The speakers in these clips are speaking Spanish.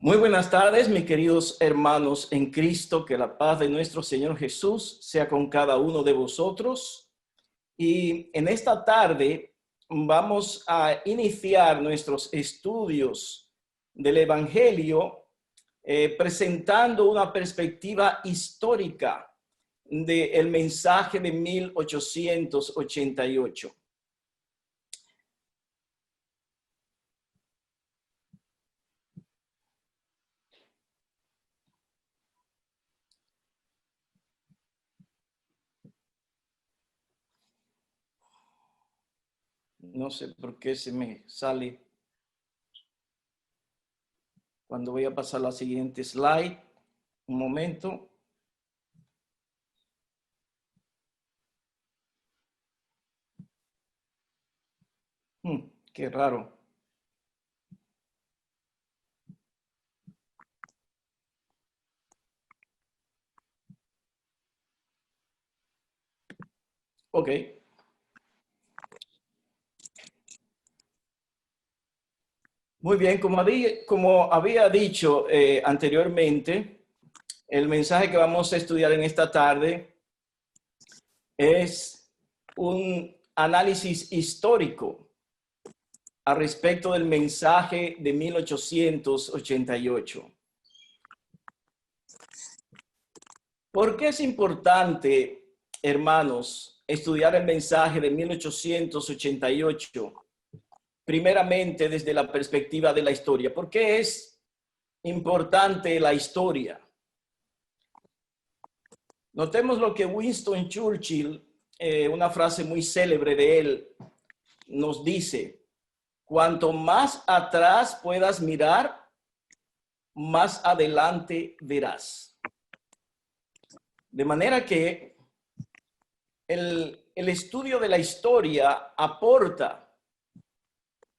Muy buenas tardes, mis queridos hermanos en Cristo, que la paz de nuestro Señor Jesús sea con cada uno de vosotros. Y en esta tarde vamos a iniciar nuestros estudios del Evangelio presentando una perspectiva histórica del mensaje de 1888. No sé por qué se me sale cuando voy a pasar la siguiente slide. Un momento. Qué raro. Ok. Muy bien, como había dicho anteriormente, el mensaje que vamos a estudiar en esta tarde es un análisis histórico al respecto del mensaje de 1888. ¿Por qué es importante, hermanos, estudiar el mensaje de 1888? Primeramente, desde la perspectiva de la historia. ¿Por qué es importante la historia? Notemos lo que Winston Churchill, una frase muy célebre de él, nos dice: cuanto más atrás puedas mirar, más adelante verás. De manera que el estudio de la historia aporta,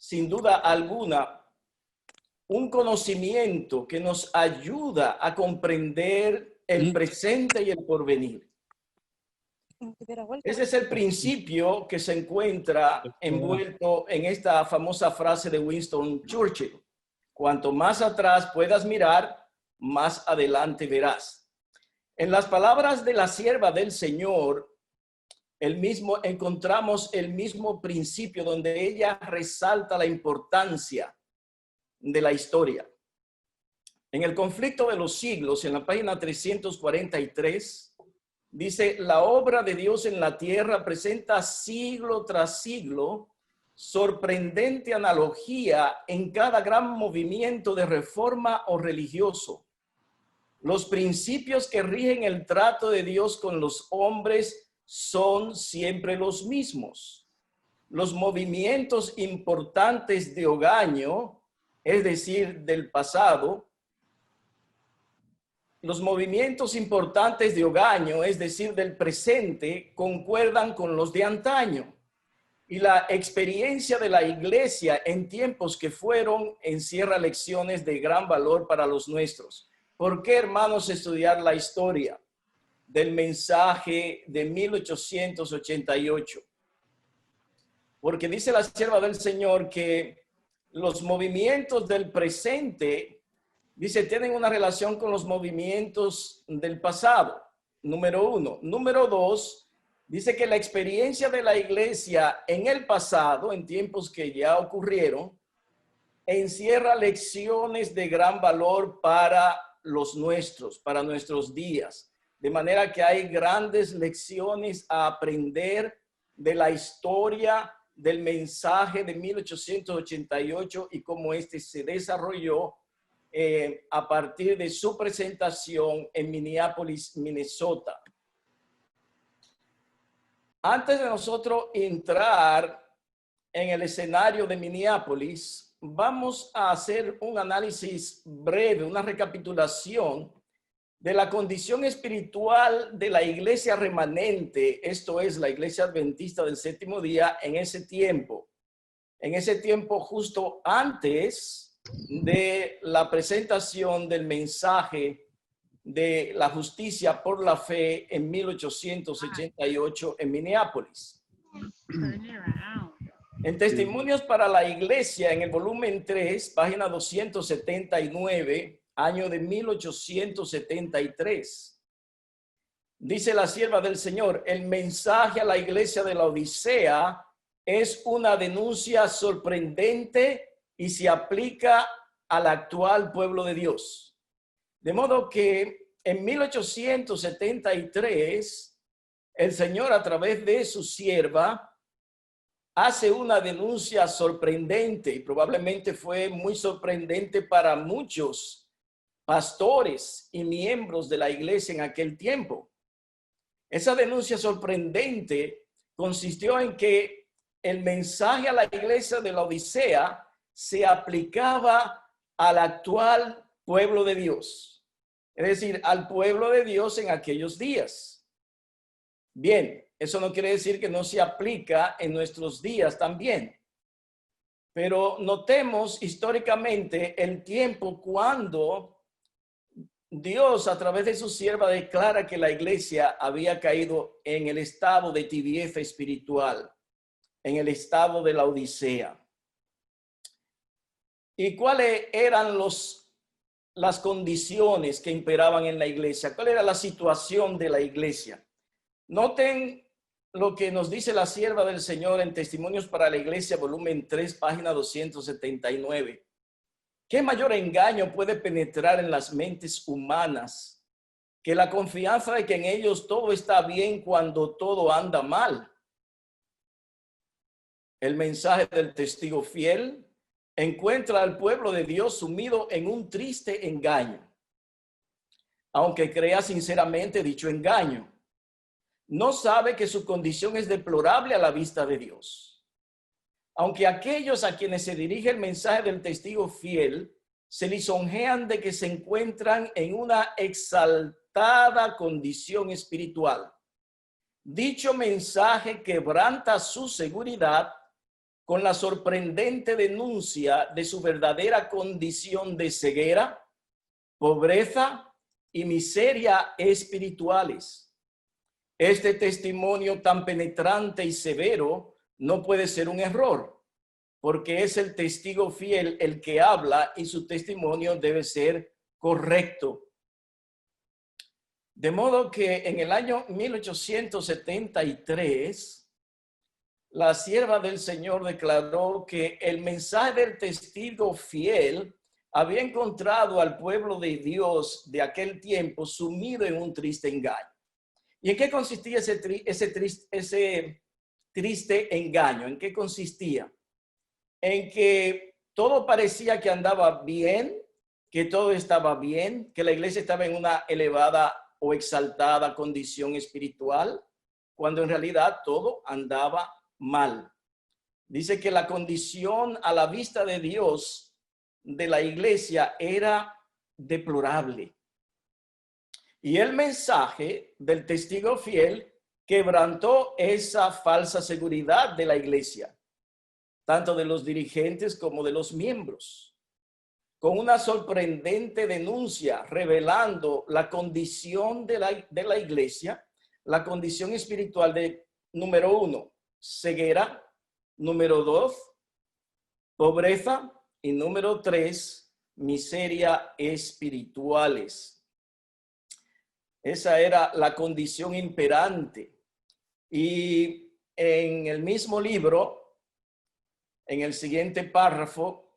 sin duda alguna, un conocimiento que nos ayuda a comprender el presente y el porvenir. Ese es el principio que se encuentra envuelto en esta famosa frase de Winston Churchill: cuanto más atrás puedas mirar, más adelante verás. En las palabras de la sierva del Señor, encontramos el mismo principio donde ella resalta la importancia de la historia. En el conflicto de los siglos, en la página 343, dice: la obra de Dios en la tierra presenta siglo tras siglo sorprendente analogía en cada gran movimiento de reforma o religioso. Los principios que rigen el trato de Dios con los hombres son siempre los mismos. Los movimientos importantes de Ogaño, es decir, del pasado, los movimientos importantes de Ogaño, es decir, del presente, concuerdan con los de antaño. Y la experiencia de la iglesia en tiempos que fueron encierra lecciones de gran valor para los nuestros. ¿Por qué, hermanos, estudiar la historia del mensaje de 1888? Porque dice la sierva del Señor que los movimientos del presente, dice, tienen una relación con los movimientos del pasado, número uno. Número dos, dice que la experiencia de la iglesia en el pasado, en tiempos que ya ocurrieron, encierra lecciones de gran valor para los nuestros, para nuestros días. De manera que hay grandes lecciones a aprender de la historia del mensaje de 1888 y cómo este se desarrolló a partir de su presentación en Minneapolis, Minnesota. Antes de nosotros entrar en el escenario de Minneapolis, vamos a hacer un análisis breve, una recapitulación de la condición espiritual de la iglesia remanente, esto es, la iglesia adventista del séptimo día en ese tiempo justo antes de la presentación del mensaje de la justicia por la fe en 1888 en Minneapolis. En Testimonios para la Iglesia, en el volumen 3, página 279, año de 1873, dice la sierva del Señor: el mensaje a la iglesia de la Odisea es una denuncia sorprendente y se aplica al actual pueblo de Dios. De modo que en 1873, el Señor, a través de su sierva, hace una denuncia sorprendente, y probablemente fue muy sorprendente para muchos pastores y miembros de la iglesia en aquel tiempo. Esa denuncia sorprendente consistió en que el mensaje a la iglesia de la Odisea se aplicaba al actual pueblo de Dios, es decir, al pueblo de Dios en aquellos días. Bien, eso no quiere decir que no se aplica en nuestros días también. Pero notemos históricamente el tiempo cuando Dios, a través de su sierva, declara que la iglesia había caído en el estado de tibieza espiritual, en el estado de la Odisea. ¿Y cuáles eran las condiciones que imperaban en la iglesia? ¿Cuál era la situación de la iglesia? Noten lo que nos dice la sierva del Señor en Testimonios para la Iglesia, volumen 3, página 279. ¿Qué mayor engaño puede penetrar en las mentes humanas que la confianza de que en ellos todo está bien cuando todo anda mal? El mensaje del testigo fiel encuentra al pueblo de Dios sumido en un triste engaño, aunque crea sinceramente dicho engaño. No sabe que su condición es deplorable a la vista de Dios. Aunque aquellos a quienes se dirige el mensaje del testigo fiel se lisonjean de que se encuentran en una exaltada condición espiritual, dicho mensaje quebranta su seguridad con la sorprendente denuncia de su verdadera condición de ceguera, pobreza y miseria espirituales. Este testimonio tan penetrante y severo no puede ser un error, porque es el testigo fiel el que habla y su testimonio debe ser correcto. De modo que en el año 1873, la sierva del Señor declaró que el mensaje del testigo fiel había encontrado al pueblo de Dios de aquel tiempo sumido en un triste engaño. ¿Y en qué consistía ese triste engaño? ¿En qué consistía? En que todo parecía que andaba bien, que todo estaba bien, que la iglesia estaba en una elevada o exaltada condición espiritual, cuando en realidad todo andaba mal. Dice que la condición a la vista de Dios de la iglesia era deplorable. Y el mensaje del testigo fiel quebrantó esa falsa seguridad de la iglesia, tanto de los dirigentes como de los miembros, con una sorprendente denuncia revelando la condición de la iglesia, la condición espiritual de, número 1, ceguera, número 2, pobreza, y número 3, miseria espirituales. Esa era la condición imperante. Y en el mismo libro, en el siguiente párrafo,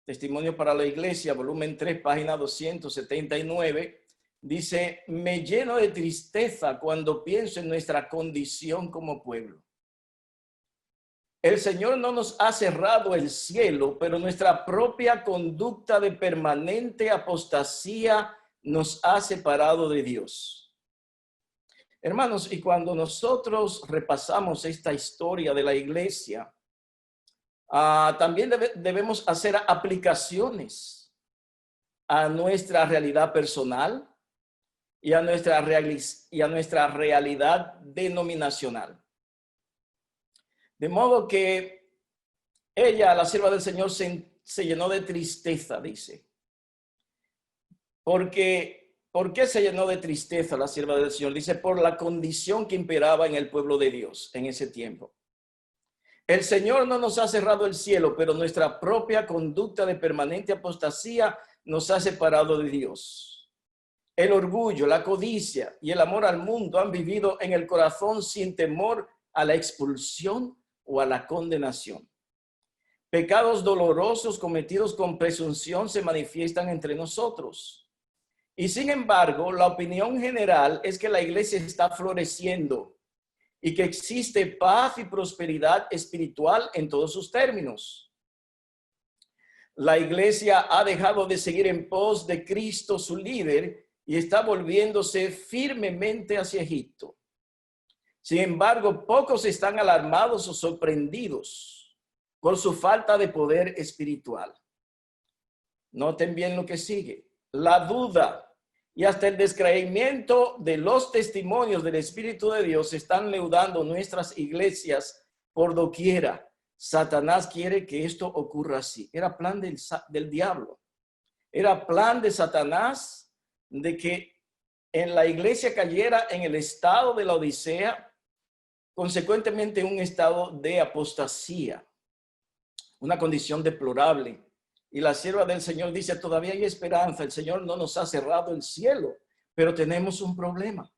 Testimonio para la Iglesia, volumen 3, página 279, dice: me lleno de tristeza cuando pienso en nuestra condición como pueblo. El Señor no nos ha cerrado el cielo, pero nuestra propia conducta de permanente apostasía nos ha separado de Dios. Hermanos, y cuando nosotros repasamos esta historia de la iglesia, también debemos hacer aplicaciones a nuestra realidad personal y a nuestra realidad denominacional. De modo que ella, la sierva del Señor, se llenó de tristeza, dice. ¿Por qué se llenó de tristeza la sierva del Señor? Dice, por la condición que imperaba en el pueblo de Dios en ese tiempo. El Señor no nos ha cerrado el cielo, pero nuestra propia conducta de permanente apostasía nos ha separado de Dios. El orgullo, la codicia y el amor al mundo han vivido en el corazón sin temor a la expulsión o a la condenación. Pecados dolorosos cometidos con presunción se manifiestan entre nosotros. Y sin embargo, la opinión general es que la iglesia está floreciendo y que existe paz y prosperidad espiritual en todos sus términos. La iglesia ha dejado de seguir en pos de Cristo, su líder, y está volviéndose firmemente hacia Egipto. Sin embargo, pocos están alarmados o sorprendidos por su falta de poder espiritual. Noten bien lo que sigue. La duda y hasta el descreimiento de los testimonios del Espíritu de Dios están leudando nuestras iglesias por doquiera. Satanás quiere que esto ocurra así. Era plan del diablo. Era plan de Satanás de que en la iglesia cayera en el estado de la Odisea, consecuentemente un estado de apostasía, una condición deplorable. Y la sierva del Señor dice, todavía hay esperanza, el Señor no nos ha cerrado el cielo, pero tenemos un problema.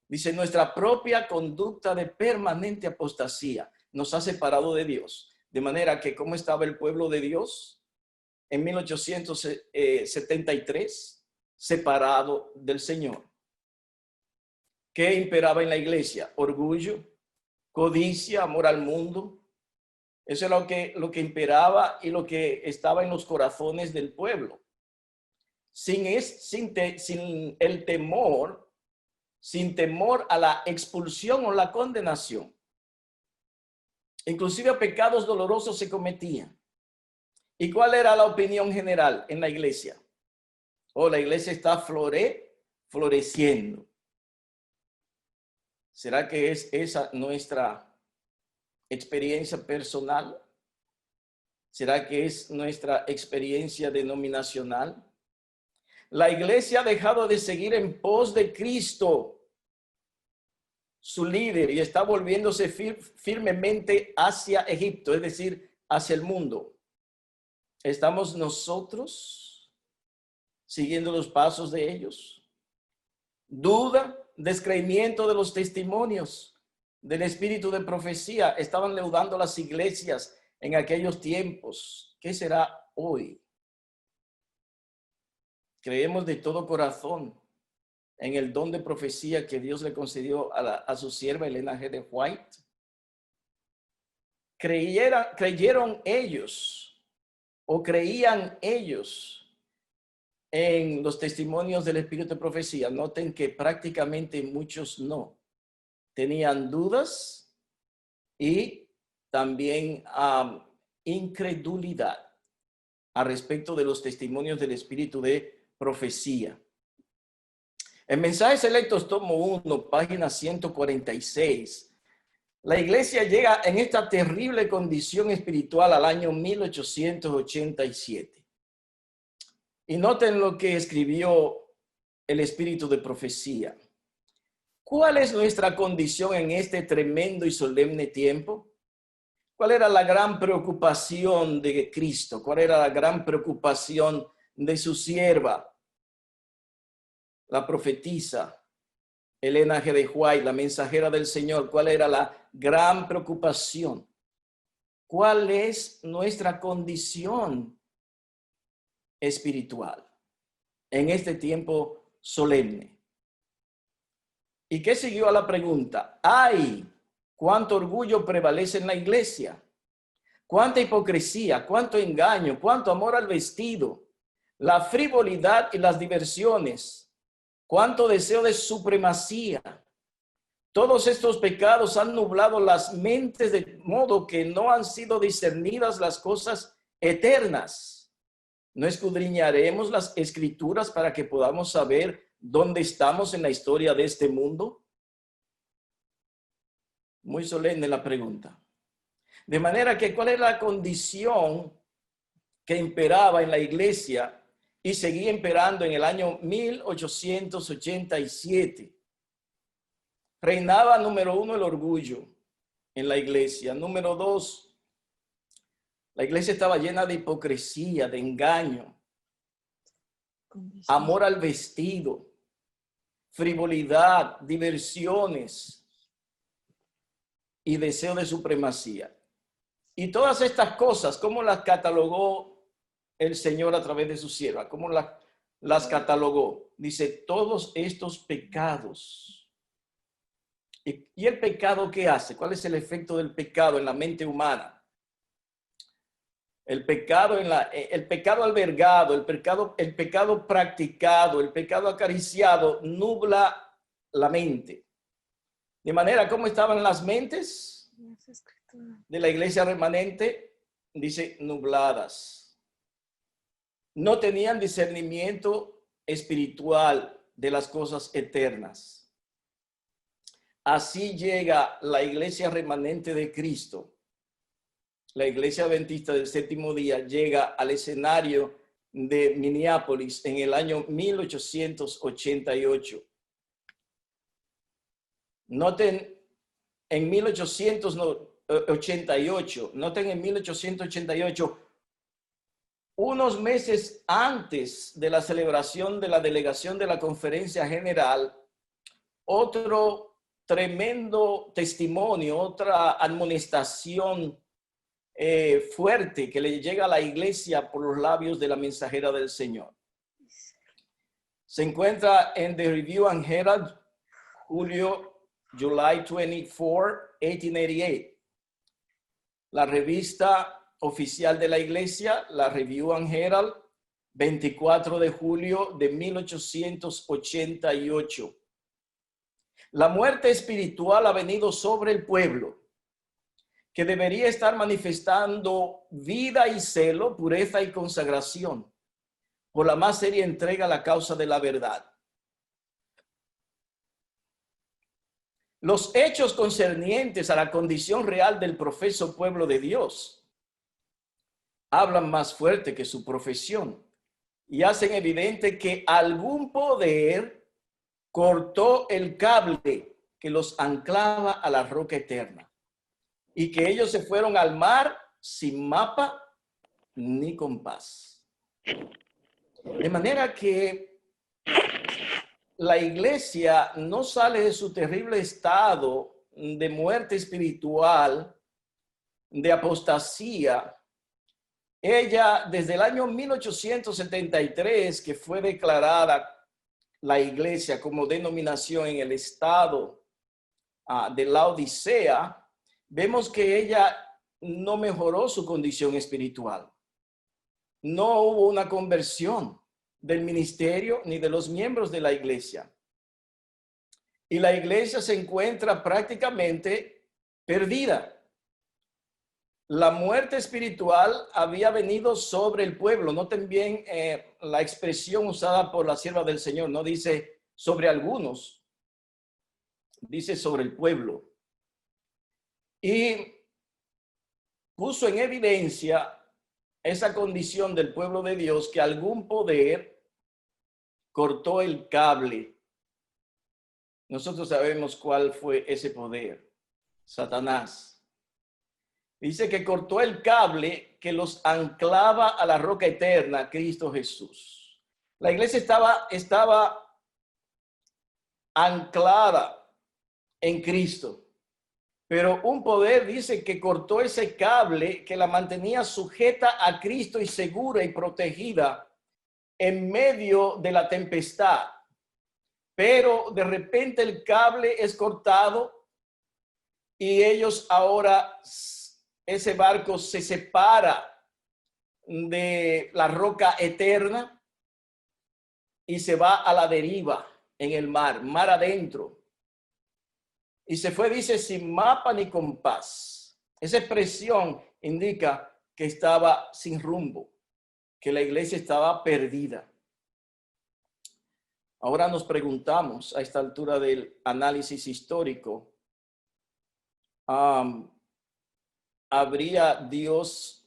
Dice, nuestra propia conducta de permanente apostasía nos ha separado de Dios. De manera que, ¿cómo estaba el pueblo de Dios en 1873? Separado del Señor. ¿Qué imperaba en la iglesia? Orgullo, codicia, amor al mundo. Eso es lo que imperaba y lo que estaba en los corazones del pueblo. Sin el temor, sin temor a la expulsión o la condenación. Inclusive pecados dolorosos se cometían. ¿Y cuál era la opinión general en la iglesia? La iglesia está floreciendo. ¿Será que es esa nuestra experiencia personal? ¿Será que es nuestra experiencia denominacional? La iglesia ha dejado de seguir en pos de Cristo, su líder, y está volviéndose firmemente hacia Egipto, es decir, hacia el mundo. ¿Estamos nosotros siguiendo los pasos de ellos? Duda, descreimiento de los testimonios del espíritu de profecía estaban leudando las iglesias en aquellos tiempos. ¿Qué será hoy? Creemos de todo corazón en el don de profecía que Dios le concedió a su sierva Elena G. de White. Creyeron ellos o creían ellos en los testimonios del espíritu de profecía. Noten que prácticamente muchos no. Tenían dudas y también incredulidad a respecto de los testimonios del espíritu de profecía. En Mensajes Selectos, tomo 1, página 146, la iglesia llega en esta terrible condición espiritual al año 1887. Y noten lo que escribió el espíritu de profecía. ¿Cuál es nuestra condición en este tremendo y solemne tiempo? ¿Cuál era la gran preocupación de Cristo? ¿Cuál era la gran preocupación de su sierva, la profetisa Elena G. de White, la mensajera del Señor? ¿Cuál era la gran preocupación? ¿Cuál es nuestra condición espiritual en este tiempo solemne? ¿Y qué siguió a la pregunta? ¡Ay! ¿Cuánto orgullo prevalece en la iglesia? ¿Cuánta hipocresía? ¿Cuánto engaño? ¿Cuánto amor al vestido? La frivolidad y las diversiones. ¿Cuánto deseo de supremacía? Todos estos pecados han nublado las mentes de modo que no han sido discernidas las cosas eternas. ¿No escudriñaremos las escrituras para que podamos saber dónde estamos en la historia de este mundo? Muy solemne la pregunta. De manera que, ¿cuál es la condición que imperaba en la iglesia y seguía imperando en el año 1887? Reinaba, número uno, el orgullo. en la iglesia. Número 2, la iglesia estaba llena de hipocresía, de engaño, amor al vestido, frivolidad, diversiones y deseo de supremacía. Y todas estas cosas, ¿cómo las catalogó el Señor a través de su sierva? ¿Cómo las catalogó? Dice, todos estos pecados. ¿Y el pecado qué hace? ¿Cuál es el efecto del pecado en la mente humana? El pecado el pecado albergado, el pecado practicado, el pecado acariciado nubla la mente. De manera, ¿cómo estaban las mentes de la iglesia remanente? Dice, nubladas. No tenían discernimiento espiritual de las cosas eternas. Así llega la iglesia remanente de Cristo. La iglesia adventista del séptimo día llega al escenario de Minneapolis en el año 1888. Noten en 1888, noten en 1888, unos meses antes de la celebración de la delegación de la Conferencia General, otro tremendo testimonio, otra amonestación fuerte que le llega a la iglesia por los labios de la mensajera del Señor. Se encuentra en The Review and Herald, July 24, 1888. La revista oficial de la iglesia, la Review and Herald, 24 de julio de 1888. La muerte espiritual ha venido sobre el pueblo, que debería estar manifestando vida y celo, pureza y consagración por la más seria entrega a la causa de la verdad. Los hechos concernientes a la condición real del profeso pueblo de Dios hablan más fuerte que su profesión y hacen evidente que algún poder cortó el cable que los anclaba a la roca eterna, y que ellos se fueron al mar sin mapa ni compás. De manera que la iglesia no sale de su terrible estado de muerte espiritual, de apostasía. Ella, desde el año 1873, que fue declarada la iglesia como denominación en el estado de Laodicea, vemos que ella no mejoró su condición espiritual. No hubo una conversión del ministerio ni de los miembros de la iglesia. Y la iglesia se encuentra prácticamente perdida. La muerte espiritual había venido sobre el pueblo. Noten bien la expresión usada por la sierva del Señor. No dice sobre algunos, dice sobre el pueblo. Y puso en evidencia esa condición del pueblo de Dios, que algún poder cortó el cable. Nosotros sabemos cuál fue ese poder: Satanás. Dice que cortó el cable que los anclaba a la roca eterna, Cristo Jesús. La iglesia estaba anclada en Cristo. Pero un poder dice que cortó ese cable que la mantenía sujeta a Cristo y segura y protegida en medio de la tempestad. Pero de repente el cable es cortado y ellos ahora, ese barco se separa de la roca eterna y se va a la deriva en el mar adentro. Y se fue, dice, sin mapa ni compás. Esa expresión indica que estaba sin rumbo, que la iglesia estaba perdida. Ahora nos preguntamos a esta altura del análisis histórico, ¿habría Dios,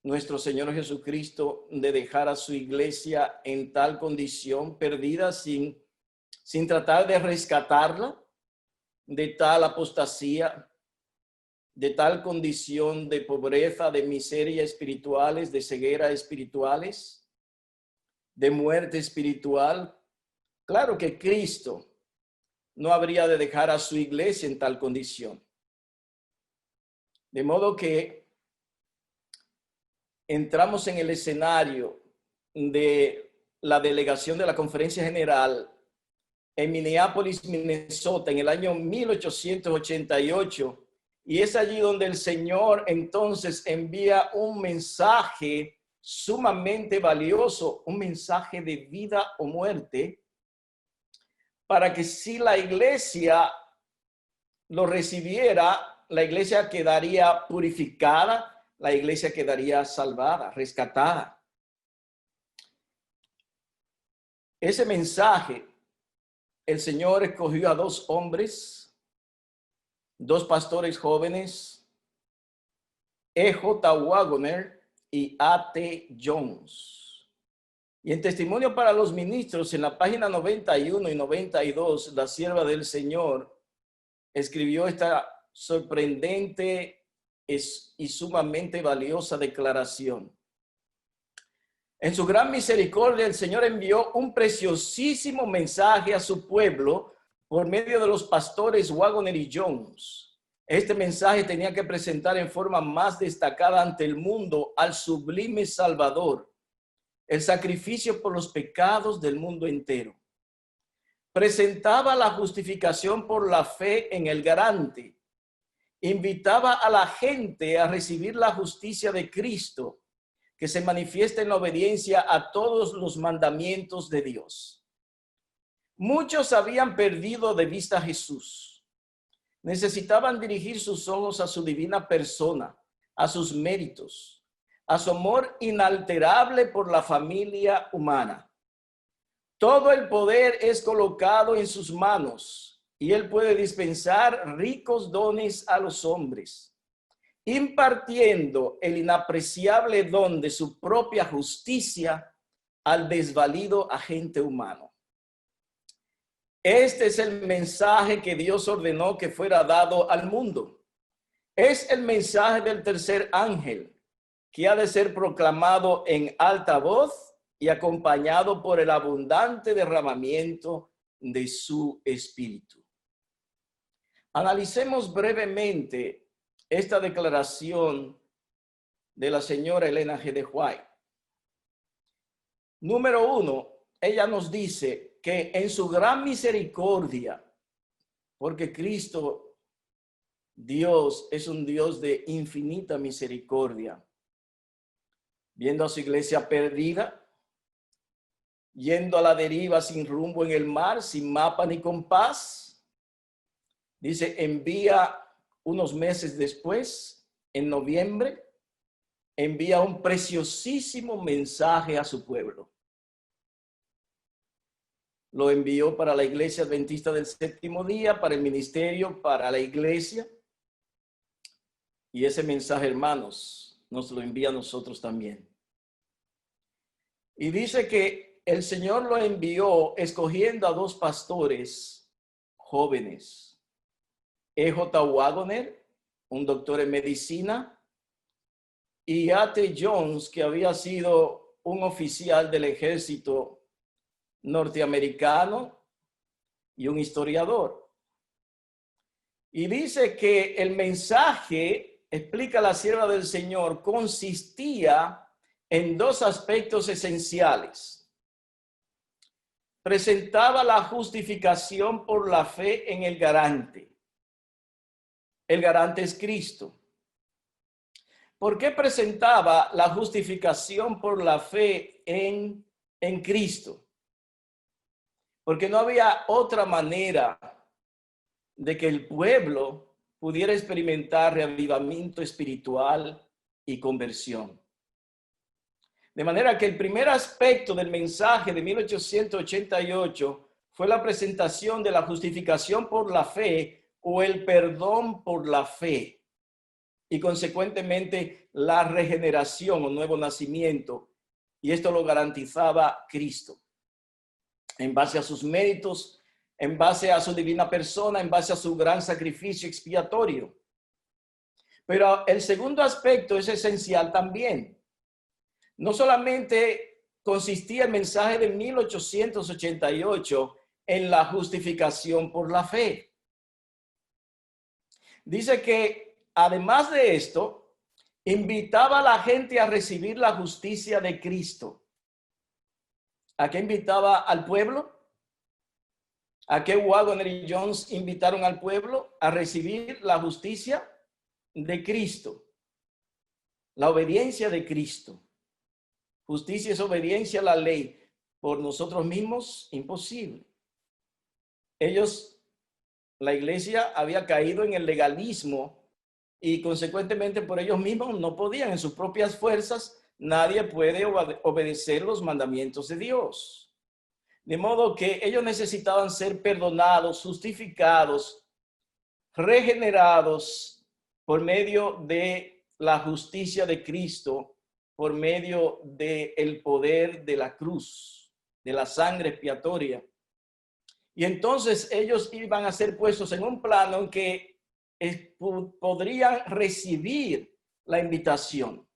nuestro Señor Jesucristo, de dejar a su iglesia en tal condición, perdida, sin tratar de rescatarla de tal apostasía, de tal condición de pobreza, de miseria espirituales, de ceguera espirituales, de muerte espiritual? Claro que Cristo no habría de dejar a su iglesia en tal condición. De modo que entramos en el escenario de la delegación de la Conferencia General en Minneapolis, Minnesota, en el año 1888, y es allí donde el Señor entonces envía un mensaje sumamente valioso, un mensaje de vida o muerte, para que si la iglesia lo recibiera, la iglesia quedaría purificada, la iglesia quedaría salvada, rescatada. Ese mensaje, el Señor escogió a dos hombres, dos pastores jóvenes, E.J. Wagoner y A.T. Jones. Y en Testimonio para los Ministros, en la página 91 y 92, la sierva del Señor escribió esta sorprendente y sumamente valiosa declaración. En su gran misericordia, el Señor envió un preciosísimo mensaje a su pueblo por medio de los pastores Wagoner y Jones. Este mensaje tenía que presentar en forma más destacada ante el mundo al sublime Salvador, el sacrificio por los pecados del mundo entero. Presentaba la justificación por la fe en el garante. Invitaba a la gente a recibir la justicia de Cristo, que se manifiesta en la obediencia a todos los mandamientos de Dios. Muchos habían perdido de vista a Jesús. Necesitaban dirigir sus ojos a su divina persona, a sus méritos, a su amor inalterable por la familia humana. Todo el poder es colocado en sus manos y él puede dispensar ricos dones a los hombres, impartiendo el inapreciable don de su propia justicia al desvalido agente humano. Este es el mensaje que Dios ordenó que fuera dado al mundo. Es el mensaje del tercer ángel, que ha de ser proclamado en alta voz y acompañado por el abundante derramamiento de su espíritu. Analicemos brevemente esta declaración de la señora Elena G. de White. Número 1, ella nos dice que en su gran misericordia, porque Cristo, Dios, es un Dios de infinita misericordia, viendo a su iglesia perdida, yendo a la deriva sin rumbo en el mar, sin mapa ni compás, dice, envía unos meses después, en noviembre, envía un preciosísimo mensaje a su pueblo. Lo envió para la Iglesia Adventista del Séptimo Día, para el ministerio, para la iglesia. Y ese mensaje, hermanos, nos lo envía a nosotros también. Y dice que el Señor lo envió escogiendo a dos pastores jóvenes. E.J. Wagoner, un doctor en medicina, y A.T. Jones, que había sido un oficial del ejército norteamericano y un historiador. Y dice que el mensaje, explica la sierva del Señor, consistía en dos aspectos esenciales. Presentaba la justificación por la fe en el garante. El garante es Cristo. ¿Por qué presentaba la justificación por la fe en Cristo? Porque no había otra manera de que el pueblo pudiera experimentar reavivamiento espiritual y conversión. De manera que el primer aspecto del mensaje de 1888 fue la presentación de la justificación por la fe o el perdón por la fe y consecuentemente la regeneración o nuevo nacimiento. Y esto lo garantizaba Cristo en base a sus méritos, en base a su divina persona, en base a su gran sacrificio expiatorio. Pero el segundo aspecto es esencial también. No solamente consistía el mensaje de 1888 en la justificación por la fe. Dice que además de esto, invitaba a la gente a recibir la justicia de Cristo. ¿A qué invitaba al pueblo? ¿A qué Waggoner y Jones invitaron al pueblo? A recibir la justicia de Cristo, la obediencia de Cristo. Justicia es obediencia a la ley. Por nosotros mismos, imposible. La iglesia había caído en el legalismo y consecuentemente por ellos mismos no podían, en sus propias fuerzas, nadie puede obedecer los mandamientos de Dios. De modo que ellos necesitaban ser perdonados, justificados, regenerados por medio de la justicia de Cristo, por medio del poder de la cruz, de la sangre expiatoria. Y entonces ellos iban a ser puestos en un plano en que podrían recibir la invitación,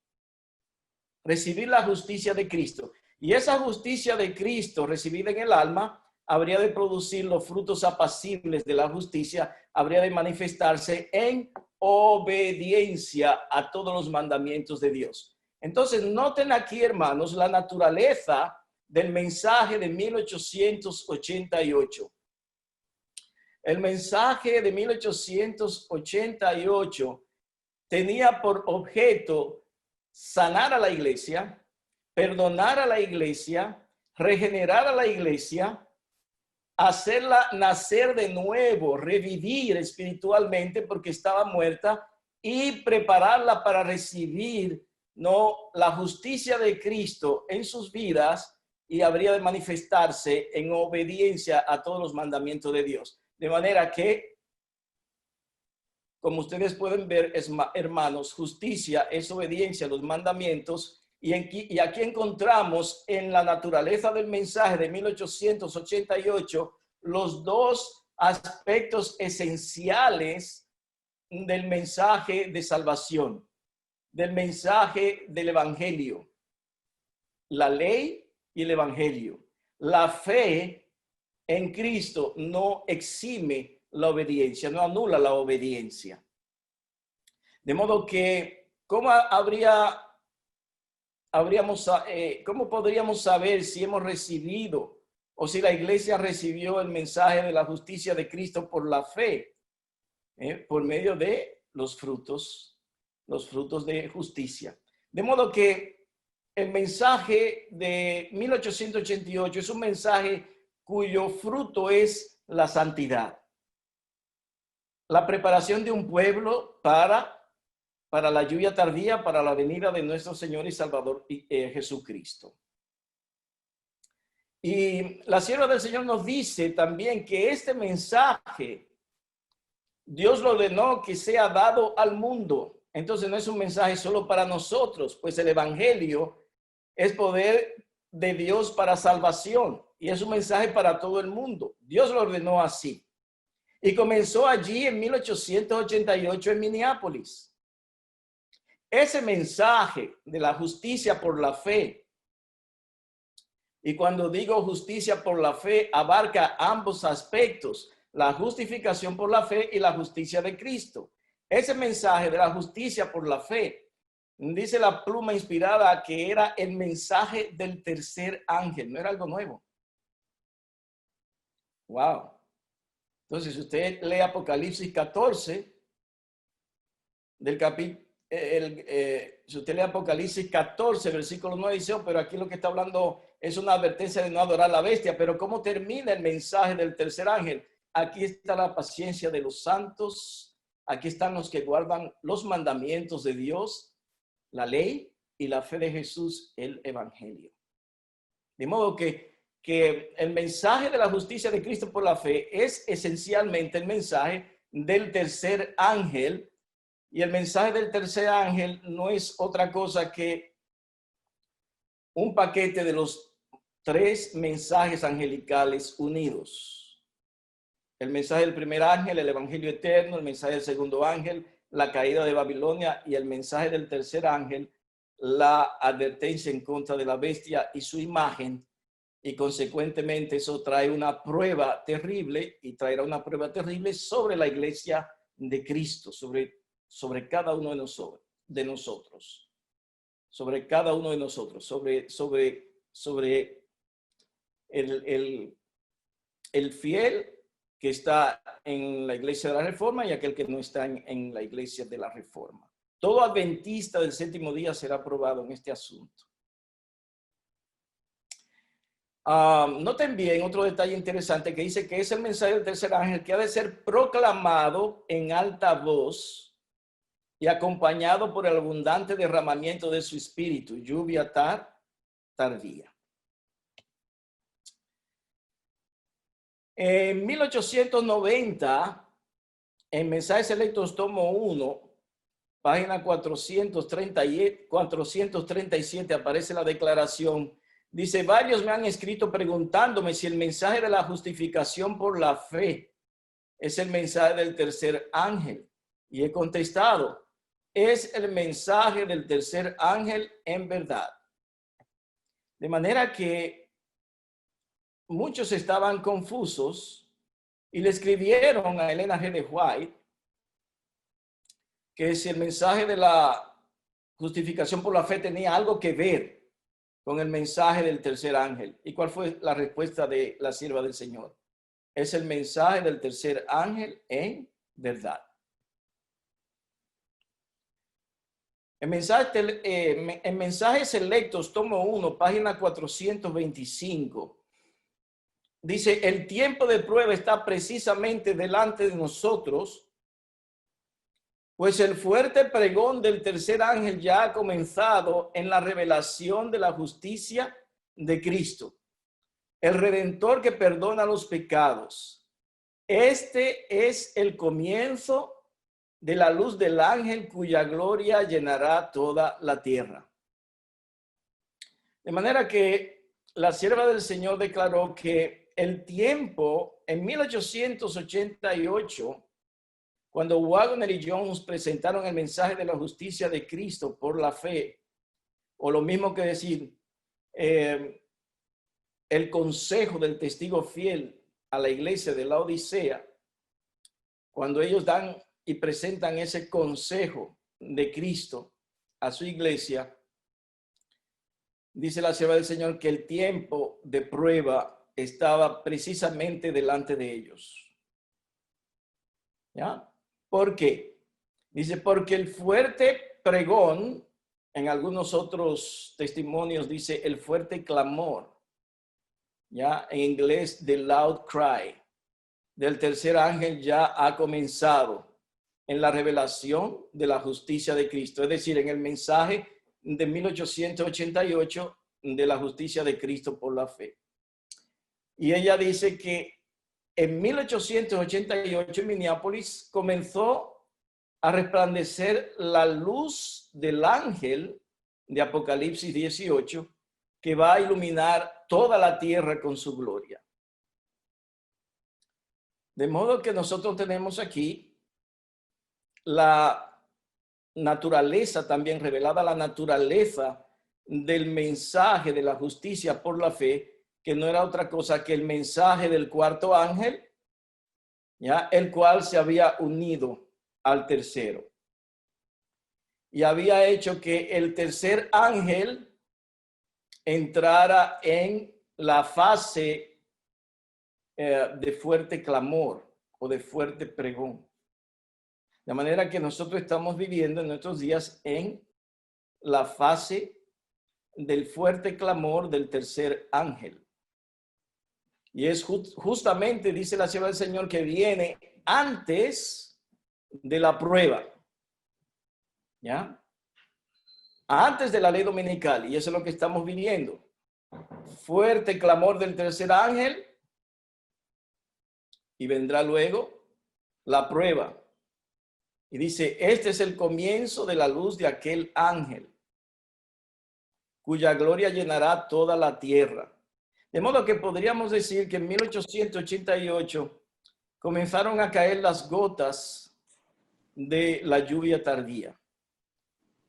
recibir la justicia de Cristo. Y esa justicia de Cristo recibida en el alma habría de producir los frutos apacibles de la justicia, habría de manifestarse en obediencia a todos los mandamientos de Dios. Entonces, noten aquí, hermanos, la naturaleza del mensaje de 1888. El mensaje de 1888 tenía por objeto sanar a la iglesia, perdonar a la iglesia, regenerar a la iglesia, hacerla nacer de nuevo, revivir espiritualmente porque estaba muerta y prepararla para recibir la justicia de Cristo en sus vidas y habría de manifestarse en obediencia a todos los mandamientos de Dios. De manera que, como ustedes pueden ver, hermanos, justicia es obediencia a los mandamientos. Y aquí encontramos en la naturaleza del mensaje de 1888 los dos aspectos esenciales del mensaje de salvación, del mensaje del evangelio: la ley y el evangelio. La fe en Cristo no exime la obediencia, no anula la obediencia. De modo que, ¿cómo podríamos saber si hemos recibido o si la iglesia recibió el mensaje de la justicia de Cristo por la fe? Por medio de los frutos de justicia. De modo que el mensaje de 1888 es un mensaje cuyo fruto es la santidad, la preparación de un pueblo para la lluvia tardía, para la venida de nuestro Señor y Salvador Jesucristo. Y la sierva del Señor nos dice también que este mensaje Dios lo ordenó que sea dado al mundo. Entonces no es un mensaje solo para nosotros, pues el evangelio es poder de Dios para salvación y es un mensaje para todo el mundo. Dios lo ordenó así. Y comenzó allí en 1888 en Minneapolis. Ese mensaje de la justicia por la fe, y cuando digo justicia por la fe, abarca ambos aspectos: la justificación por la fe y la justicia de Cristo. Ese mensaje de la justicia por la fe, dice la pluma inspirada que era el mensaje del tercer ángel, no era algo nuevo. Wow. Entonces, si usted lee Apocalipsis 14, del capítulo, si usted lee Apocalipsis 14, versículo 9, dice, pero aquí lo que está hablando es una advertencia de no adorar a la bestia. Pero ¿cómo termina el mensaje del tercer ángel? Aquí está la paciencia de los santos, aquí están los que guardan los mandamientos de Dios, la ley y la fe de Jesús, el evangelio. De modo que el mensaje de la justicia de Cristo por la fe es esencialmente el mensaje del tercer ángel. Y el mensaje del tercer ángel no es otra cosa que un paquete de los tres mensajes angelicales unidos. El mensaje del primer ángel, el evangelio eterno; el mensaje del segundo ángel, la caída de Babilonia y el mensaje del tercer ángel, la advertencia en contra de la bestia y su imagen, y consecuentemente eso trae una prueba terrible y traerá una prueba terrible sobre la iglesia de Cristo, sobre cada uno de nosotros, sobre cada uno de nosotros, sobre el fiel que está en la iglesia de la Reforma y aquel que no está en la iglesia de la Reforma. Todo adventista del séptimo día será probado en este asunto. Noten bien otro detalle interesante que dice que es el mensaje del tercer ángel que ha de ser proclamado en alta voz y acompañado por el abundante derramamiento de su espíritu, lluvia tardía. En 1890, en Mensajes Selectos, tomo 1, página 437, aparece la declaración. Dice, varios me han escrito preguntándome si el mensaje de la justificación por la fe es el mensaje del tercer ángel. Y he contestado, es el mensaje del tercer ángel en verdad. De manera que muchos estaban confusos y le escribieron a Elena G. de White que si el mensaje de la justificación por la fe tenía algo que ver con el mensaje del tercer ángel. ¿Y cuál fue la respuesta de la sierva del Señor? Es el mensaje del tercer ángel en verdad. En Mensajes Selectos, tomo 1, página 425, dice, el tiempo de prueba está precisamente delante de nosotros, pues el fuerte pregón del tercer ángel ya ha comenzado en la revelación de la justicia de Cristo, el Redentor que perdona los pecados. Este es el comienzo de la luz del ángel cuya gloria llenará toda la tierra. De manera que la sierva del Señor declaró que el tiempo en 1888, cuando Wagner y Jones presentaron el mensaje de la justicia de Cristo por la fe, o lo mismo que decir, el consejo del testigo fiel a la iglesia de la Odisea, cuando ellos dan y presentan ese consejo de Cristo a su iglesia, dice la sierva del Señor que el tiempo de prueba estaba precisamente delante de ellos. ¿Ya? ¿Por qué? Dice, porque el fuerte pregón, en algunos otros testimonios dice el fuerte clamor, ya en inglés the loud cry, del tercer ángel ya ha comenzado en la revelación de la justicia de Cristo, es decir, en el mensaje de 1888 de la justicia de Cristo por la fe. Y ella dice que en 1888 en Minneapolis comenzó a resplandecer la luz del ángel de Apocalipsis 18 que va a iluminar toda la tierra con su gloria. De modo que nosotros tenemos aquí la naturaleza también revelada, la naturaleza del mensaje de la justicia por la fe, que no era otra cosa que el mensaje del cuarto ángel, ¿ya? El cual se había unido al tercero. Y había hecho que el tercer ángel entrara en la fase de fuerte clamor o de fuerte pregón. De manera que nosotros estamos viviendo en nuestros días en la fase del fuerte clamor del tercer ángel. Y es justamente, dice la sierva del Señor, que viene antes de la prueba. ¿Ya? Antes de la ley dominical. Y eso es lo que estamos viviendo. Fuerte clamor del tercer ángel. Y vendrá luego la prueba. Y dice, este es el comienzo de la luz de aquel ángel, cuya gloria llenará toda la tierra. De modo que podríamos decir que en 1888 comenzaron a caer las gotas de la lluvia tardía.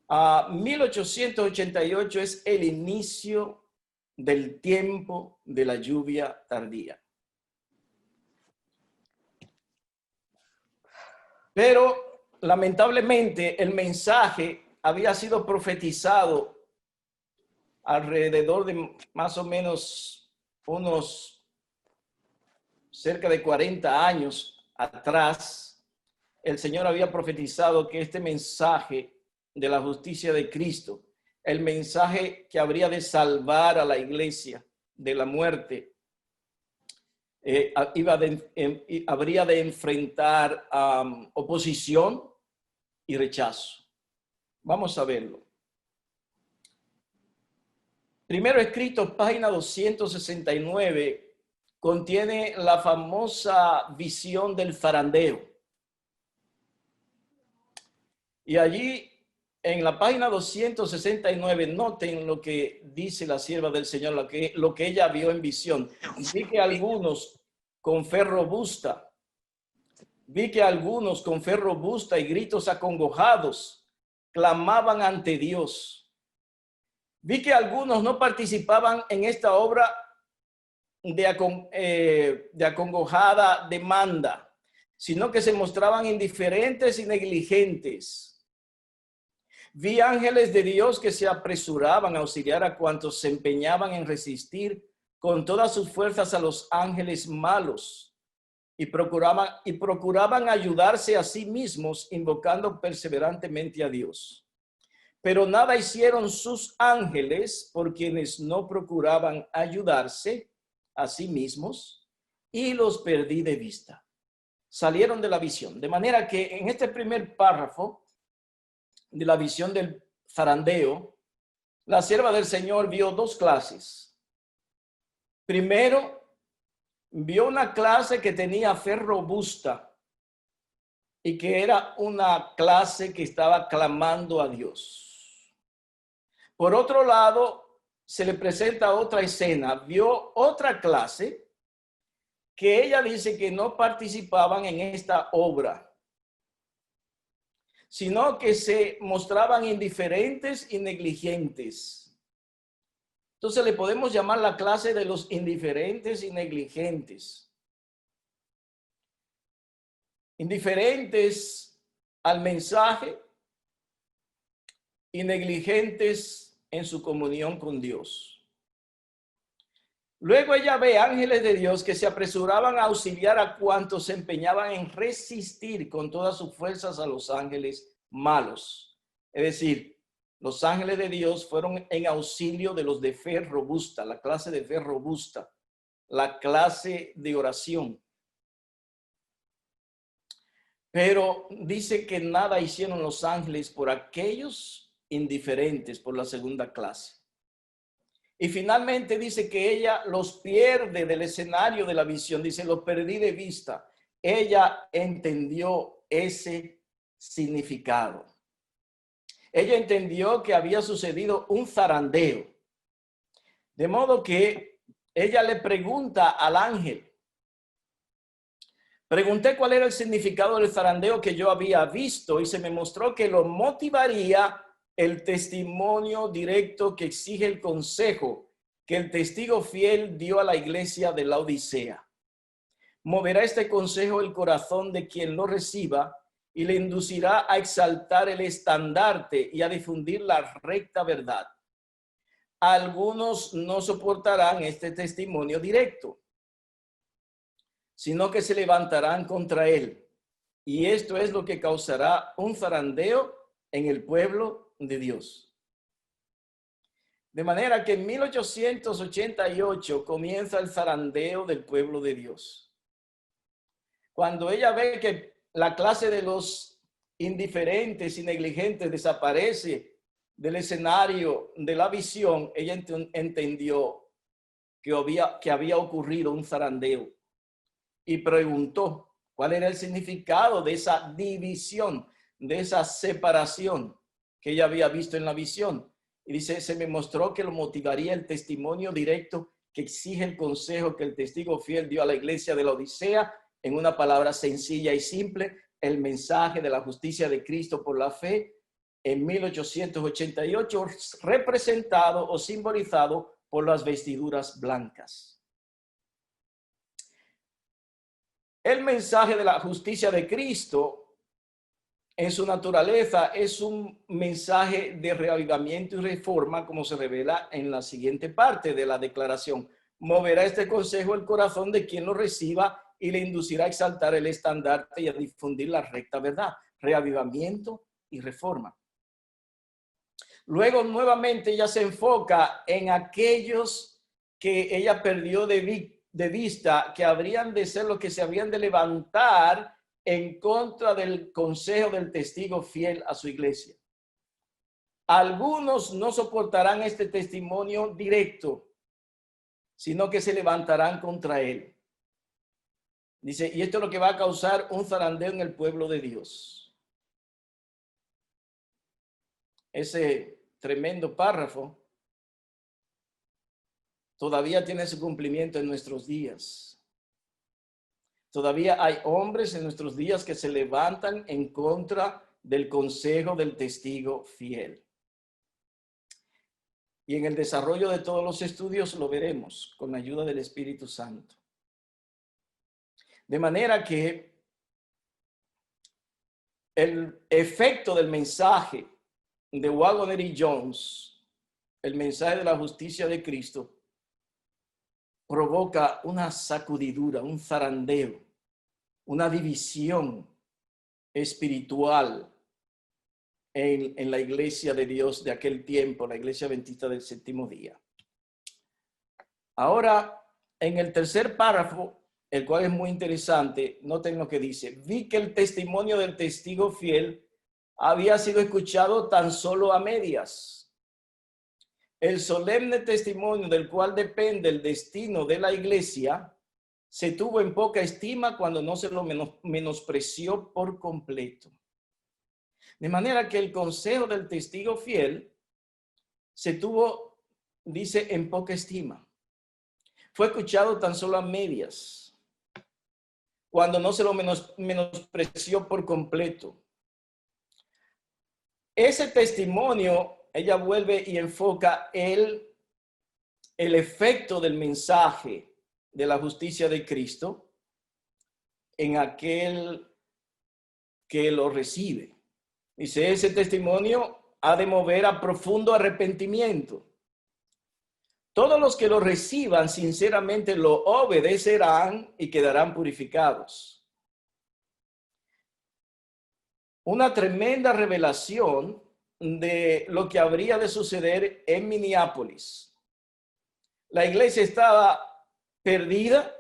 1888 es el inicio del tiempo de la lluvia tardía. Pero lamentablemente el mensaje había sido profetizado alrededor de más o menos unos cerca de 40 años atrás. El Señor había profetizado que este mensaje de la justicia de Cristo, el mensaje que habría de salvar a la iglesia de la muerte, habría de enfrentar oposición y rechazo. Vamos a verlo. Primero escrito, página 269, contiene la famosa visión del zarandeo. Y allí, en la página 269, noten lo que dice la sierva del Señor, lo que ella vio en visión. Vi que algunos con fe robusta y gritos acongojados clamaban ante Dios. Vi que algunos no participaban en esta obra de acongojada demanda, sino que se mostraban indiferentes y negligentes. Vi ángeles de Dios que se apresuraban a auxiliar a cuantos se empeñaban en resistir con todas sus fuerzas a los ángeles malos y procuraban ayudarse a sí mismos invocando perseverantemente a Dios. Pero nada hicieron sus ángeles por quienes no procuraban ayudarse a sí mismos, y los perdí de vista. Salieron de la visión. De manera que en este primer párrafo de la visión del zarandeo, la sierva del Señor vio dos clases. Primero, vio una clase que tenía fe robusta y que era una clase que estaba clamando a Dios. Por otro lado, se le presenta otra escena. Vio otra clase que ella dice que no participaban en esta obra, sino que se mostraban indiferentes y negligentes. Entonces le podemos llamar la clase de los indiferentes y negligentes. Indiferentes al mensaje y negligentes en su comunión con Dios. Luego ella ve ángeles de Dios que se apresuraban a auxiliar a cuantos se empeñaban en resistir con todas sus fuerzas a los ángeles malos. Es decir, los ángeles de Dios fueron en auxilio de los de fe robusta, la clase de fe robusta, la clase de oración. Pero dice que nada hicieron los ángeles por aquellos indiferentes, por la segunda clase. Y finalmente dice que ella los pierde del escenario de la visión. Dice, los perdí de vista. Ella entendió ese significado. Ella entendió que había sucedido un zarandeo. De modo que ella le pregunta al ángel. Pregunté cuál era el significado del zarandeo que yo había visto y se me mostró que lo motivaría el testimonio directo que exige el consejo que el testigo fiel dio a la iglesia de la Odisea. Moverá este consejo el corazón de quien lo reciba y le inducirá a exaltar el estandarte y a difundir la recta verdad. Algunos no soportarán este testimonio directo, sino que se levantarán contra él. Y esto es lo que causará un zarandeo en el pueblo de Dios. De manera que en 1888 comienza el zarandeo del pueblo de Dios. Cuando ella ve que la clase de los indiferentes y negligentes desaparece del escenario de la visión, ella entendió que había ocurrido un zarandeo y preguntó cuál era el significado de esa división, de esa separación que ella había visto en la visión. Y dice, se me mostró que lo motivaría el testimonio directo que exige el consejo que el testigo fiel dio a la iglesia de la Odisea en una palabra sencilla y simple: el mensaje de la justicia de Cristo por la fe en 1888, representado o simbolizado por las vestiduras blancas. El mensaje de la justicia de Cristo en su naturaleza es un mensaje de reavivamiento y reforma, como se revela en la siguiente parte de la declaración. Moverá este consejo el corazón de quien lo reciba y le inducirá a exaltar el estandarte y a difundir la recta verdad. Reavivamiento y reforma. Luego, nuevamente, ella se enfoca en aquellos que ella perdió de vista, que habrían de ser los que se habían de levantar en contra del consejo del testigo fiel a su iglesia. Algunos no soportarán este testimonio directo, sino que se levantarán contra él. Dice, y esto es lo que va a causar un zarandeo en el pueblo de Dios. Ese tremendo párrafo todavía tiene su cumplimiento en nuestros días. Todavía hay hombres en nuestros días que se levantan en contra del consejo del testigo fiel. Y en el desarrollo de todos los estudios lo veremos con la ayuda del Espíritu Santo. De manera que el efecto del mensaje de Waggoner y Jones, el mensaje de la justicia de Cristo, provoca una sacudidura, un zarandeo, una división espiritual en la iglesia de Dios de aquel tiempo, la iglesia adventista del séptimo día. Ahora, en el tercer párrafo, el cual es muy interesante, noten lo que dice. Vi que el testimonio del testigo fiel había sido escuchado tan solo a medias. El solemne testimonio del cual depende el destino de la iglesia se tuvo en poca estima cuando no se lo menospreció por completo. De manera que el consejo del testigo fiel se tuvo, dice, en poca estima. Fue escuchado tan solo a medias, cuando no se lo menospreció por completo. Ese testimonio, ella vuelve y enfoca el efecto del mensaje de la justicia de Cristo en aquel que lo recibe. Dice, ese testimonio ha de mover a profundo arrepentimiento. Todos los que lo reciban sinceramente lo obedecerán y quedarán purificados. Una tremenda revelación de lo que habría de suceder en Minneapolis. La iglesia estaba perdida.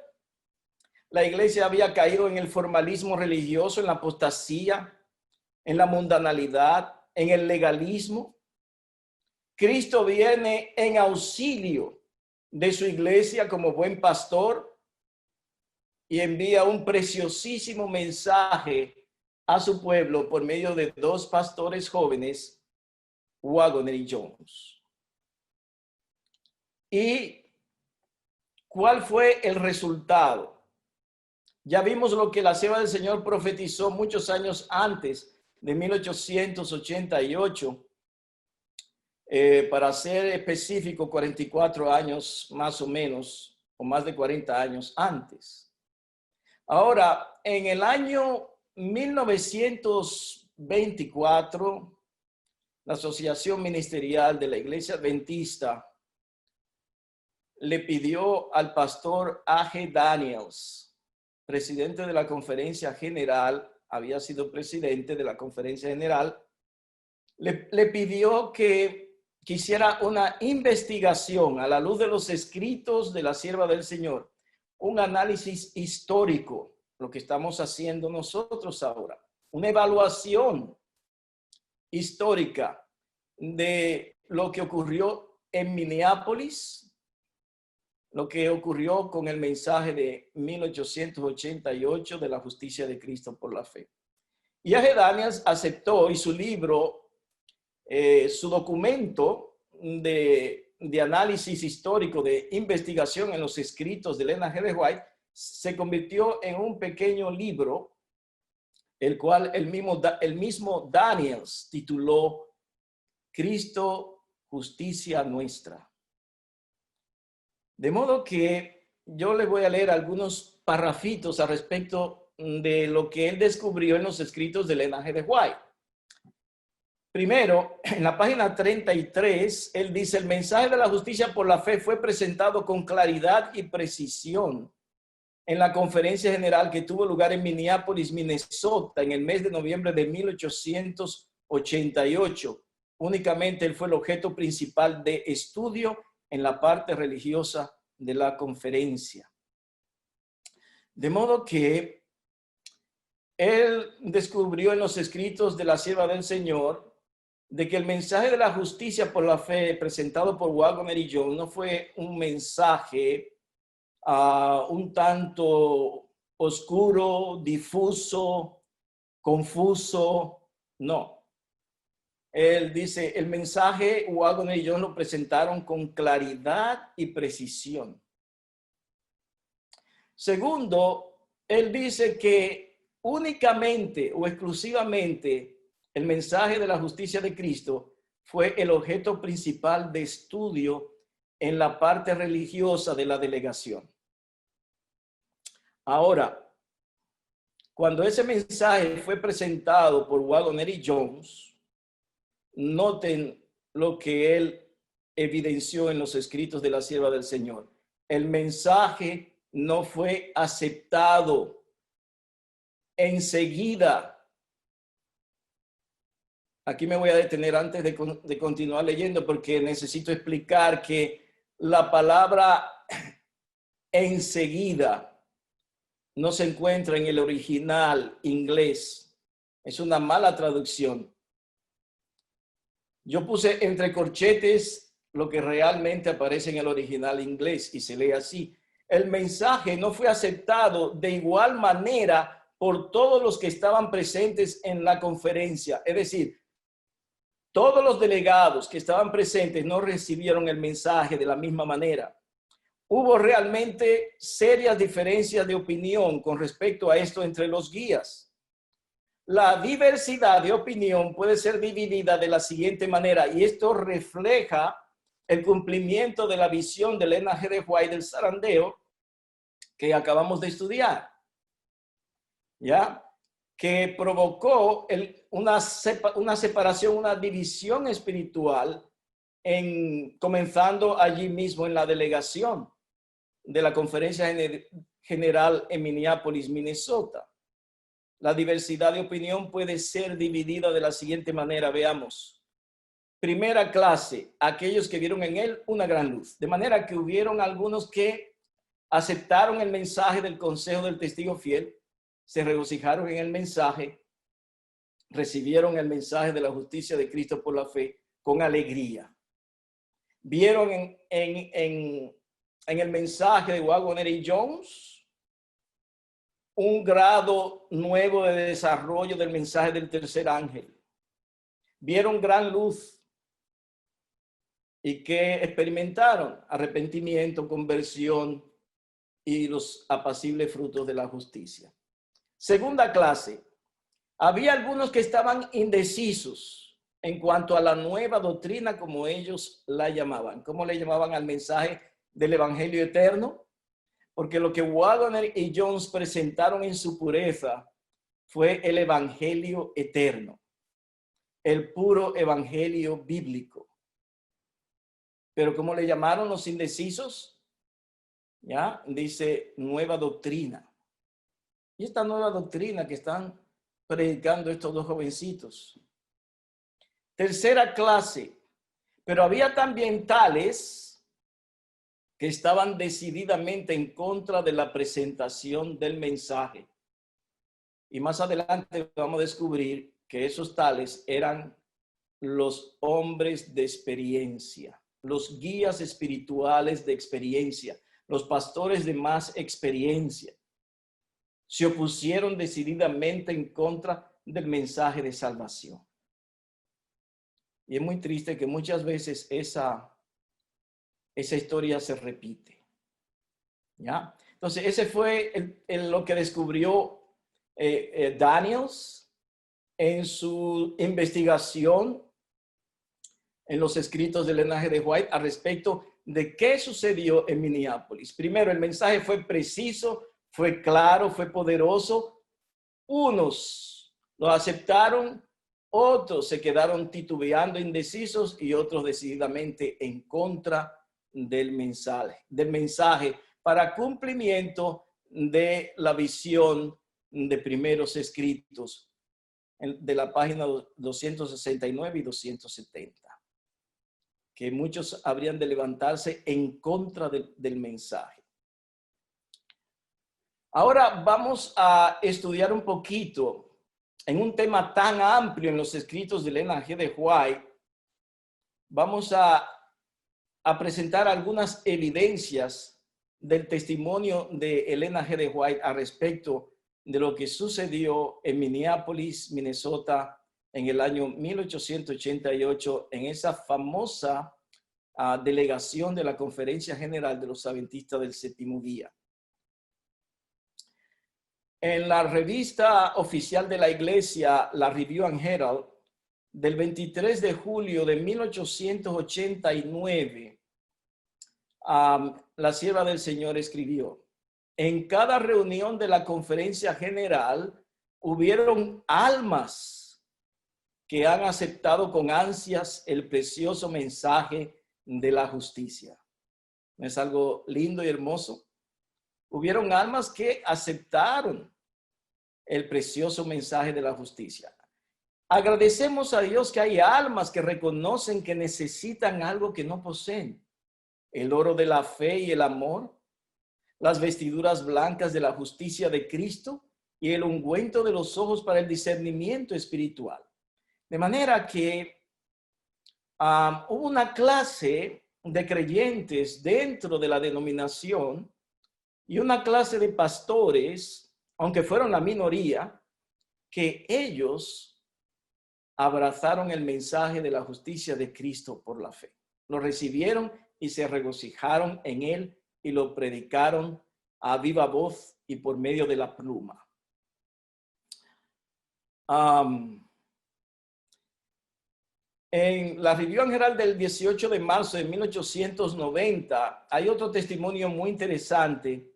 La iglesia había caído en el formalismo religioso, en la apostasía, en la mundanalidad, en el legalismo. Cristo viene en auxilio de su iglesia como buen pastor y envía un preciosísimo mensaje a su pueblo por medio de dos pastores jóvenes, Waggoner y Jones. ¿Y cuál fue el resultado? Ya vimos lo que la sierva del Señor profetizó muchos años antes de 1888, para ser específico, 44 años más o menos, o más de 40 años antes. Ahora, en el año 1924, la Asociación Ministerial de la Iglesia Adventista le pidió al pastor A.G. Daniels, presidente de la Conferencia General, había sido presidente de la Conferencia General, le pidió que quisiera una investigación a la luz de los escritos de la sierva del Señor, un análisis histórico, lo que estamos haciendo nosotros ahora, una evaluación histórica de lo que ocurrió en Minneapolis, lo que ocurrió con el mensaje de 1888 de la justicia de Cristo por la fe. Y A.G. Daniels aceptó, y su libro, su documento de análisis histórico, de investigación en los escritos de Ellen G. White, se convirtió en un pequeño libro el cual el mismo Daniels tituló Cristo, justicia nuestra. De modo que yo le voy a leer algunos parrafitos al respecto de lo que él descubrió en los escritos del Ellen G. White. Primero, en la página 33, él dice, el mensaje de la justicia por la fe fue presentado con claridad y precisión en la conferencia general que tuvo lugar en Minneapolis, Minnesota, en el mes de noviembre de 1888. Únicamente él fue el objeto principal de estudio en la parte religiosa de la conferencia. De modo que él descubrió en los escritos de la sierva del Señor de que el mensaje de la justicia por la fe presentado por Waggoner y Jones no fue un mensaje un tanto oscuro, difuso, confuso, no. Él dice, el mensaje Waggoner y Jones lo presentaron con claridad y precisión. Segundo, él dice que únicamente o exclusivamente el mensaje de la justicia de Cristo fue el objeto principal de estudio en la parte religiosa de la delegación. Ahora, cuando ese mensaje fue presentado por Waggoner y Jones, noten lo que él evidenció en los escritos de la sierva del Señor. El mensaje no fue aceptado enseguida. Aquí me voy a detener antes de continuar leyendo porque necesito explicar que la palabra enseguida no se encuentra en el original inglés. Es una mala traducción. Yo puse entre corchetes lo que realmente aparece en el original inglés y se lee así. El mensaje no fue aceptado de igual manera por todos los que estaban presentes en la conferencia. Es decir, todos los delegados que estaban presentes no recibieron el mensaje de la misma manera. Hubo realmente serias diferencias de opinión con respecto a esto entre los guías. La diversidad de opinión puede ser dividida de la siguiente manera, y esto refleja el cumplimiento de la visión de Ellen G. White del zarandeo que acabamos de estudiar, ¿ya? Que provocó una separación, una división espiritual comenzando allí mismo en la delegación de la conferencia general en Minneapolis, Minnesota. La diversidad de opinión puede ser dividida de la siguiente manera. Veamos. Primera clase, aquellos que vieron en él una gran luz. De manera que hubieron algunos que aceptaron el mensaje del consejo del testigo fiel, se regocijaron en el mensaje, recibieron el mensaje de la justicia de Cristo por la fe con alegría. Vieron en el mensaje de Waggoner y Jones un grado nuevo de desarrollo del mensaje del tercer ángel. Vieron gran luz y que experimentaron arrepentimiento, conversión y los apacibles frutos de la justicia. Segunda clase, había algunos que estaban indecisos en cuanto a la nueva doctrina, como ellos la llamaban. ¿Cómo le llamaban al mensaje del evangelio eterno? Porque lo que Waggoner y Jones presentaron en su pureza fue el evangelio eterno, el puro evangelio bíblico. Pero ¿cómo le llamaron los indecisos? Ya dice nueva doctrina. Y esta nueva doctrina que están predicando estos dos jovencitos. Tercera clase, pero había también tales que estaban decididamente en contra de la presentación del mensaje. Y más adelante vamos a descubrir que esos tales eran los hombres de experiencia, los guías espirituales de experiencia, los pastores de más experiencia. Se opusieron decididamente en contra del mensaje de salvación. Y es muy triste que muchas veces esa historia se repite. ¿Ya? Entonces, ese fue lo que descubrió Daniels en su investigación en los escritos del Ellen G. White al respecto de qué sucedió en Minneapolis. Primero, el mensaje fue preciso, fue claro, fue poderoso. Unos lo aceptaron, otros se quedaron titubeando, indecisos, y otros decididamente en contra del mensaje para cumplimiento de la visión de primeros escritos de la página 269 y 270. Que muchos habrían de levantarse en contra del mensaje. Ahora vamos a estudiar un poquito en un tema tan amplio en los escritos de Ellen G. White. Vamos a presentar algunas evidencias del testimonio de Ellen G. White al respecto de lo que sucedió en Minneapolis, Minnesota, en el año 1888, en esa famosa delegación de la Conferencia General de los Adventistas del Séptimo Día. En la revista oficial de la iglesia, la Review and Herald, del 23 de julio de 1889, la sierva del Señor escribió: en cada reunión de la Conferencia General hubieron almas que han aceptado con ansias el precioso mensaje de la justicia. ¿No es algo lindo y hermoso? Hubieron almas que aceptaron el precioso mensaje de la justicia. Agradecemos a Dios que hay almas que reconocen que necesitan algo que no poseen: el oro de la fe y el amor, las vestiduras blancas de la justicia de Cristo y el ungüento de los ojos para el discernimiento espiritual. De manera que hubo una clase de creyentes dentro de la denominación y una clase de pastores, aunque fueron la minoría, que ellos abrazaron el mensaje de la justicia de Cristo por la fe. Lo recibieron y se regocijaron en él y lo predicaron a viva voz y por medio de la pluma. En la Review en General del 18 de marzo de 1890 hay otro testimonio muy interesante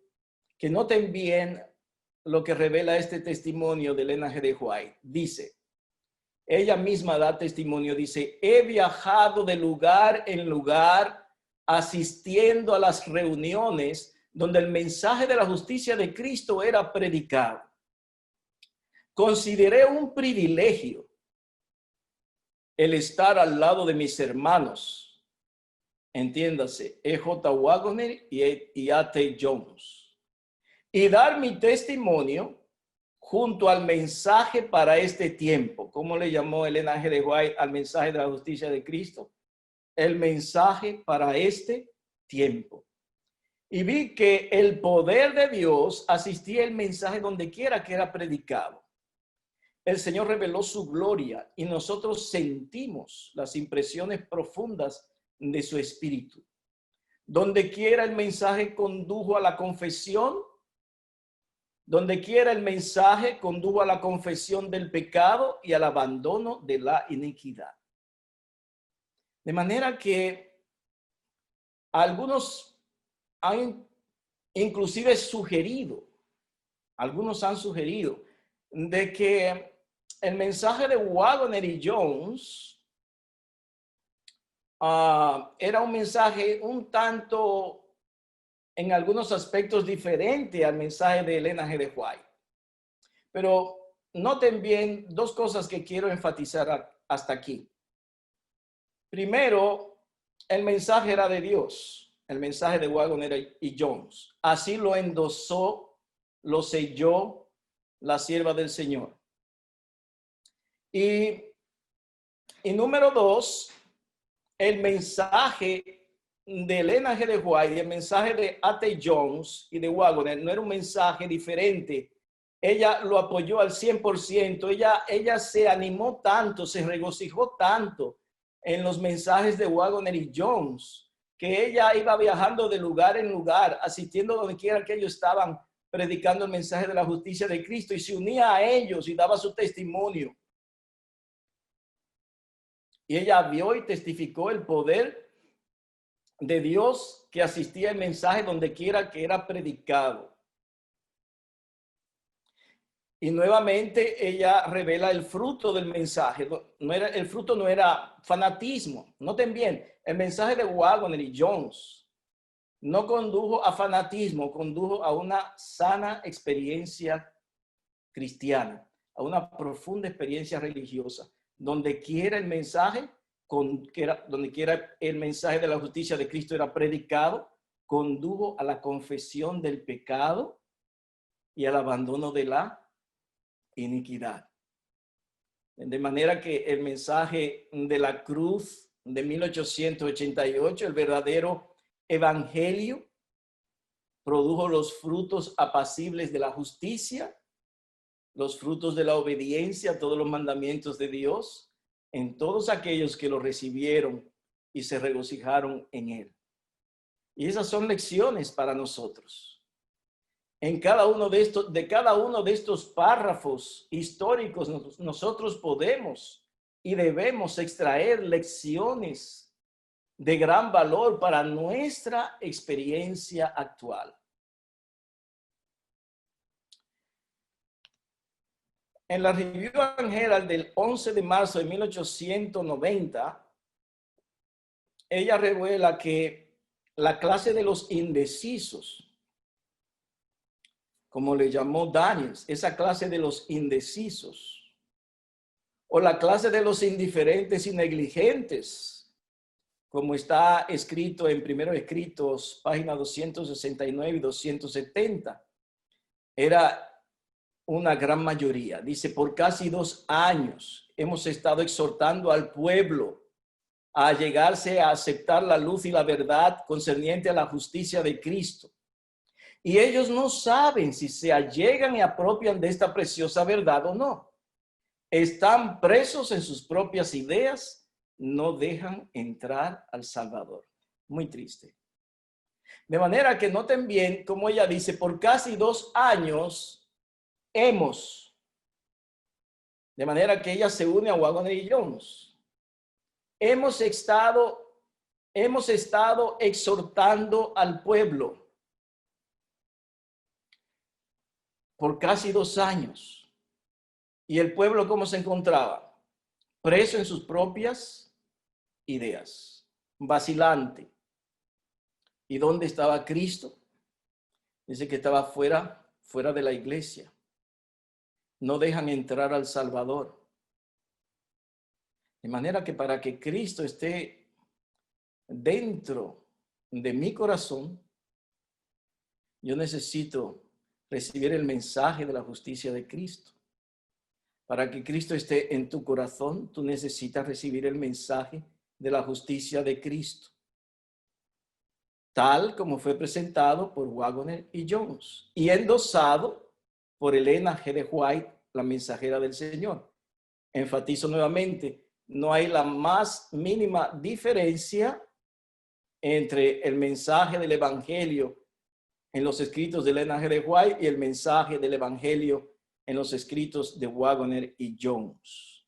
que noten bien lo que revela este testimonio de Ellen G. White. Dice, ella misma da testimonio, dice: he viajado de lugar en lugar asistiendo a las reuniones donde el mensaje de la justicia de Cristo era predicado. Consideré un privilegio el estar al lado de mis hermanos, entiéndase, E.J. Wagoner y A.T. Jones, y dar mi testimonio junto al mensaje para este tiempo. ¿Cómo le llamó Ellen G. White al mensaje de la justicia de Cristo? El mensaje para este tiempo. Y vi que el poder de Dios asistía el mensaje donde quiera que era predicado. El Señor reveló su gloria y nosotros sentimos las impresiones profundas de su espíritu. Donde quiera el mensaje condujo a la confesión, donde quiera el mensaje condujo a la confesión del pecado y al abandono de la iniquidad. De manera que algunos han inclusive sugerido, algunos han sugerido de que el mensaje de Wagoner y Jones era un mensaje un tanto, en algunos aspectos, diferente al mensaje de Ellen G. White. Pero noten bien dos cosas que quiero enfatizar hasta aquí. Primero, el mensaje era de Dios, el mensaje de Wagoner y Jones. Así lo endosó, lo selló la sierva del Señor. Y número dos, el mensaje de Ellen G. White y el mensaje de A.T. Jones y de Wagoner no era un mensaje diferente. Ella lo apoyó al 100%. Ella se animó tanto, se regocijó tanto en los mensajes de Wagoner y Jones, que ella iba viajando de lugar en lugar, asistiendo donde quiera que ellos estaban predicando el mensaje de la justicia de Cristo y se unía a ellos y daba su testimonio. Y ella vio y testificó el poder de Dios que asistía el mensaje donde quiera que era predicado. Y nuevamente ella revela el fruto del mensaje. El fruto no era fanatismo. Noten bien, el mensaje de Waggoner y Jones no condujo a fanatismo, condujo a una sana experiencia cristiana, a una profunda experiencia religiosa. Donde quiera el mensaje, donde quiera el mensaje de la justicia de Cristo era predicado, condujo a la confesión del pecado y al abandono de la iniquidad. De manera que el mensaje de la cruz de 1888, el verdadero evangelio, produjo los frutos apacibles de la justicia, los frutos de la obediencia a todos los mandamientos de Dios, en todos aquellos que lo recibieron y se regocijaron en él. Y esas son lecciones para nosotros. En cada uno de estos párrafos históricos, nosotros podemos y debemos extraer lecciones de gran valor para nuestra experiencia actual. En la Review and Herald del 11 de marzo de 1890, ella revela que la clase de los indecisos, como le llamó Daniels, esa clase de los indecisos, o la clase de los indiferentes y negligentes, como está escrito en Primeros Escritos, páginas 269 y 270, era una gran mayoría. Dice, por casi 2 años hemos estado exhortando al pueblo a llegarse a aceptar la luz y la verdad concerniente a la justicia de Cristo. Y ellos no saben si se allegan y apropian de esta preciosa verdad o no. Están presos en sus propias ideas, no dejan entrar al Salvador. Muy triste. De manera que noten bien como ella dice, por casi 2 años hemos, de manera que ella se une a Waggoner y Jones, hemos estado exhortando al pueblo por casi 2 años. ¿Y el pueblo cómo se encontraba? Preso en sus propias ideas, vacilante. ¿Y dónde estaba Cristo? Dice que estaba fuera de la iglesia. No dejan entrar al Salvador. De manera que para que Cristo esté dentro de mi corazón, yo necesito recibir el mensaje de la justicia de Cristo. Para que Cristo esté en tu corazón, tú necesitas recibir el mensaje de la justicia de Cristo, tal como fue presentado por Waggoner y Jones y endosado por Elena G. de White, la mensajera del Señor. Enfatizo nuevamente, no hay la más mínima diferencia entre el mensaje del Evangelio en los escritos de Elena G. de White y el mensaje del Evangelio en los escritos de Waggoner y Jones.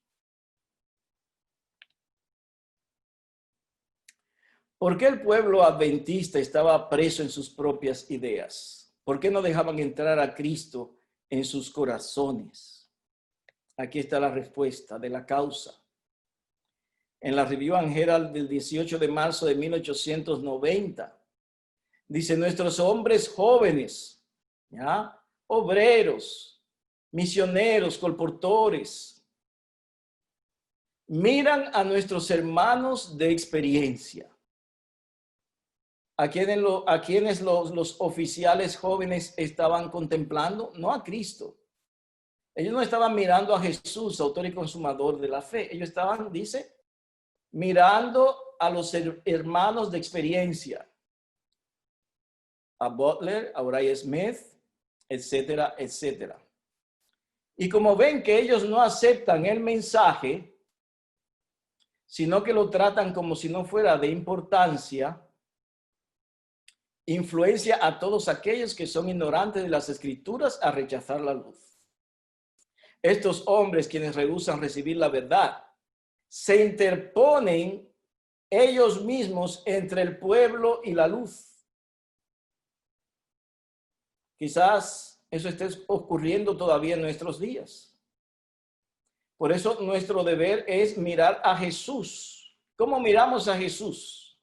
¿Por qué el pueblo adventista estaba preso en sus propias ideas? ¿Por qué no dejaban entrar a Cristo en sus corazones? Aquí está la respuesta de la causa. En la Review and Herald del 18 de marzo de 1890, dice, nuestros hombres jóvenes, ¿ya? Obreros, misioneros, colportores, miran a nuestros hermanos de experiencia. ¿A quienes los oficiales jóvenes estaban contemplando? No a Cristo. Ellos no estaban mirando a Jesús, autor y consumador de la fe. Ellos estaban, dice, mirando a los hermanos de experiencia. A Butler, a Uriah Smith, etcétera, etcétera. Y como ven que ellos no aceptan el mensaje, sino que lo tratan como si no fuera de importancia, influencia a todos aquellos que son ignorantes de las Escrituras a rechazar la luz. Estos hombres, quienes rehúsan recibir la verdad, se interponen ellos mismos entre el pueblo y la luz. Quizás eso esté ocurriendo todavía en nuestros días. Por eso nuestro deber es mirar a Jesús. ¿Cómo miramos a Jesús?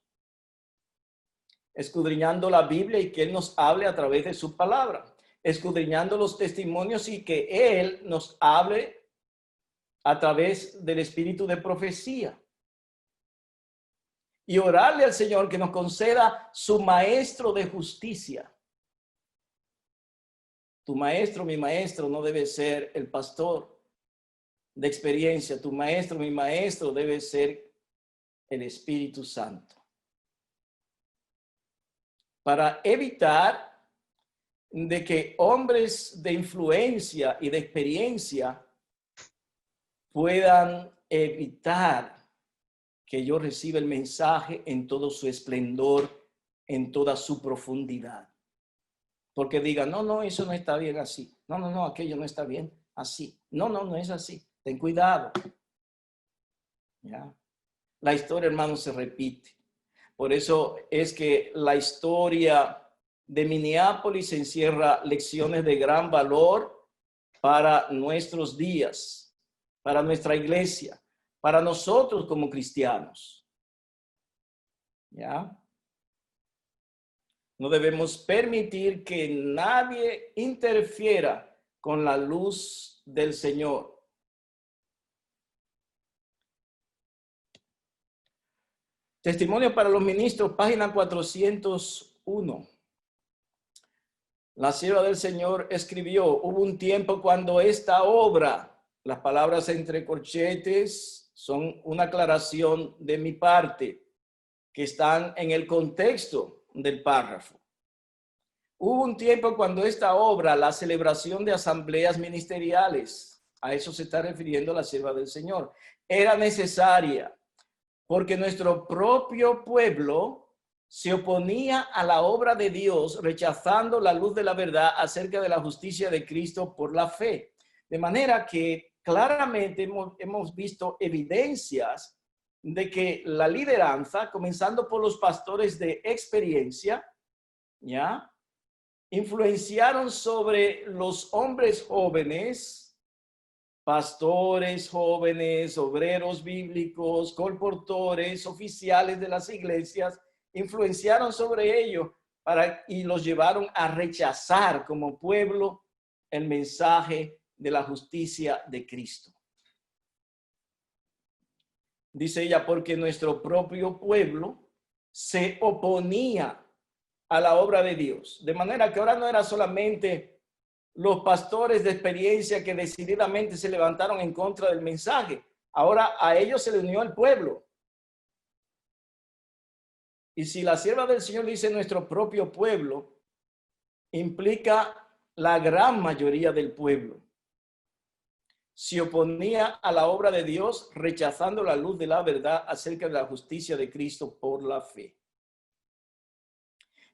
Escudriñando la Biblia y que Él nos hable a través de su palabra. Escudriñando los testimonios y que Él nos hable a través del espíritu de profecía. Y orarle al Señor que nos conceda su maestro de justicia. Tu maestro, mi maestro, no debe ser el pastor de experiencia. Tu maestro, mi maestro, debe ser el Espíritu Santo. Para evitar de que hombres de influencia y de experiencia puedan evitar que yo reciba el mensaje en todo su esplendor, en toda su profundidad. Porque digan, no, eso no está bien así. No, aquello no está bien así. No es así. Ten cuidado. ¿Ya? La historia, hermano, se repite. Por eso es que la historia de Minneapolis encierra lecciones de gran valor para nuestros días, para nuestra iglesia, para nosotros como cristianos. ¿Ya? No debemos permitir que nadie interfiera con la luz del Señor. Testimonio para los ministros, página 401. La sierva del Señor escribió, hubo un tiempo cuando esta obra, las palabras entre corchetes son una aclaración de mi parte, que están en el contexto del párrafo. Hubo un tiempo cuando esta obra, la celebración de asambleas ministeriales, a eso se está refiriendo la sierva del Señor, era necesaria porque nuestro propio pueblo se oponía a la obra de Dios, rechazando la luz de la verdad acerca de la justicia de Cristo por la fe. De manera que claramente hemos visto evidencias de que la lideranza, comenzando por los pastores de experiencia, ¿ya?, influenciaron sobre los hombres jóvenes, pastores jóvenes, obreros bíblicos, colportores, oficiales de las iglesias, influenciaron sobre ellos y los llevaron a rechazar como pueblo el mensaje de la justicia de Cristo. Dice ella, porque nuestro propio pueblo se oponía a la obra de Dios. De manera que ahora no era solamente los pastores de experiencia que decididamente se levantaron en contra del mensaje. Ahora a ellos se le unió el pueblo. Y si la sierva del Señor dice nuestro propio pueblo, implica la gran mayoría del pueblo. Se oponía a la obra de Dios, rechazando la luz de la verdad acerca de la justicia de Cristo por la fe.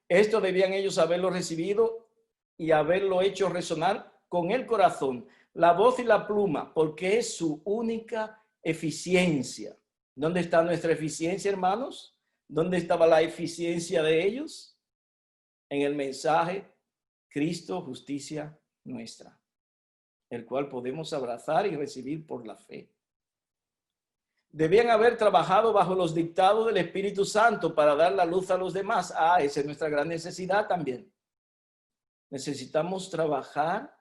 Esto debían ellos haberlo recibido y haberlo hecho resonar con el corazón, la voz y la pluma, porque es su única eficiencia. ¿Dónde está nuestra eficiencia, hermanos? ¿Dónde estaba la eficiencia de ellos? En el mensaje, Cristo, justicia nuestra, el cual podemos abrazar y recibir por la fe. Debían haber trabajado bajo los dictados del Espíritu Santo para dar la luz a los demás. Esa es nuestra gran necesidad también. Necesitamos trabajar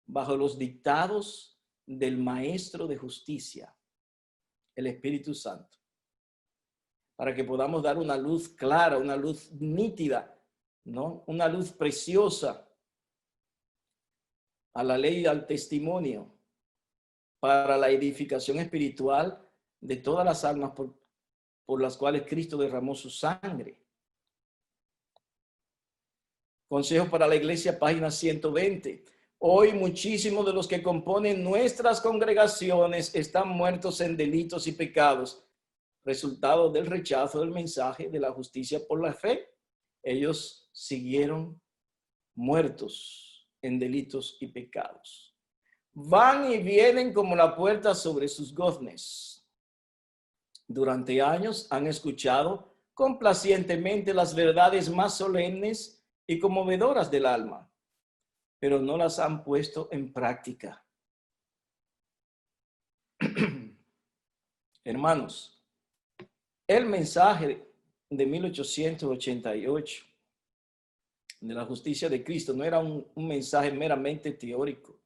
bajo los dictados del Maestro de Justicia, el Espíritu Santo, para que podamos dar una luz clara, una luz nítida, ¿no? Una luz preciosa a la ley y al testimonio para la edificación espiritual de todas las almas por las cuales Cristo derramó su sangre. Consejo para la Iglesia, página 120. Hoy muchísimos de los que componen nuestras congregaciones están muertos en delitos y pecados, resultado del rechazo del mensaje de la justicia por la fe. Ellos siguieron muertos en delitos y pecados. Van y vienen como la puerta sobre sus goznes. Durante años han escuchado complacientemente las verdades más solemnes y conmovedoras del alma, pero no las han puesto en práctica. Hermanos, el mensaje de 1888 de la justicia de Cristo no era un mensaje meramente teórico,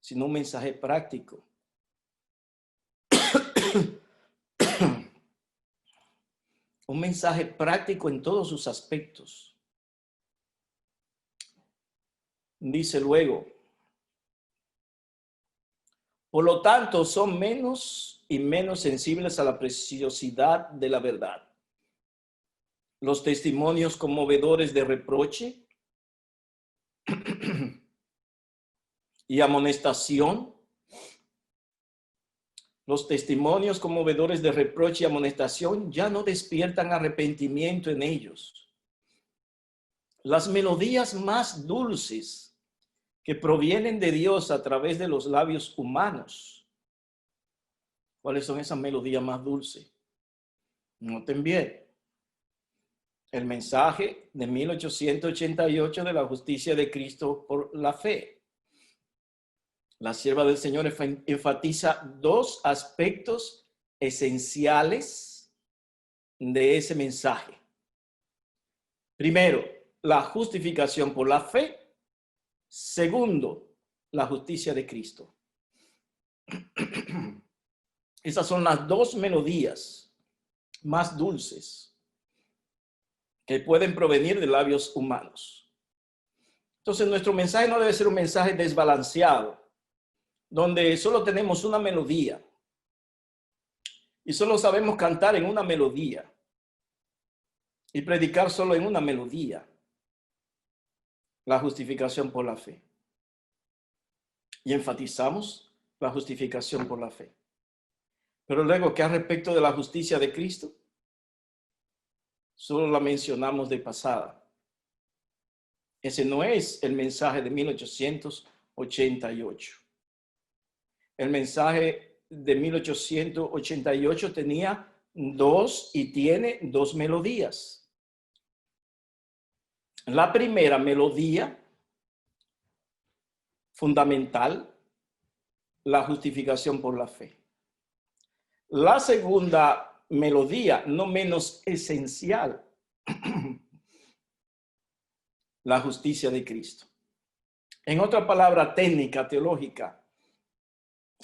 sino un mensaje práctico. Un mensaje práctico en todos sus aspectos. Dice luego, por lo tanto, son menos y menos sensibles a la preciosidad de la verdad. Los testimonios conmovedores de reproche y amonestación. Los testimonios conmovedores de reproche y amonestación ya no despiertan arrepentimiento en ellos. Las melodías más dulces que provienen de Dios a través de los labios humanos. ¿Cuáles son esas melodías más dulces? Noten bien. El mensaje de 1888 de la justicia de Cristo por la fe. La sierva del Señor enfatiza dos aspectos esenciales de ese mensaje. Primero, la justificación por la fe. Segundo, la justicia de Cristo. Esas son las dos melodías más dulces que pueden provenir de labios humanos. Entonces, nuestro mensaje no debe ser un mensaje desbalanceado, donde solo tenemos una melodía y solo sabemos cantar en una melodía y predicar solo en una melodía. La justificación por la fe. Y enfatizamos la justificación por la fe. Pero luego, ¿qué al respecto de la justicia de Cristo? Solo la mencionamos de pasada. Ese no es el mensaje de 1888. El mensaje de 1888 tenía tiene dos melodías. La primera melodía fundamental, la justificación por la fe. La segunda melodía, no menos esencial, la justicia de Cristo. En otra palabra técnica, teológica,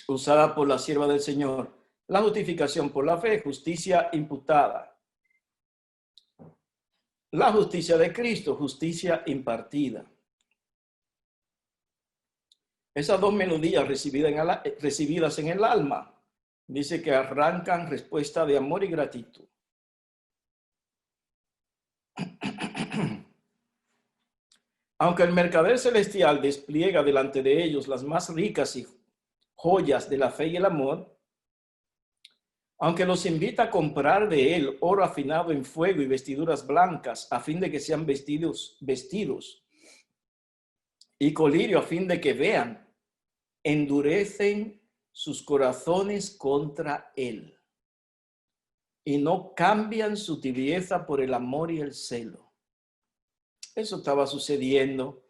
usada por la sierva del Señor, la justificación por la fe, justicia imputada. La justicia de Cristo, justicia impartida. Esas dos melodías recibidas en el alma, dice que arrancan respuesta de amor y gratitud. Aunque el mercader celestial despliega delante de ellos las más ricas y joyas de la fe y el amor, aunque los invita a comprar de él oro afinado en fuego y vestiduras blancas a fin de que sean vestidos y colirio a fin de que vean, endurecen sus corazones contra él y no cambian su tibieza por el amor y el celo. Eso estaba sucediendo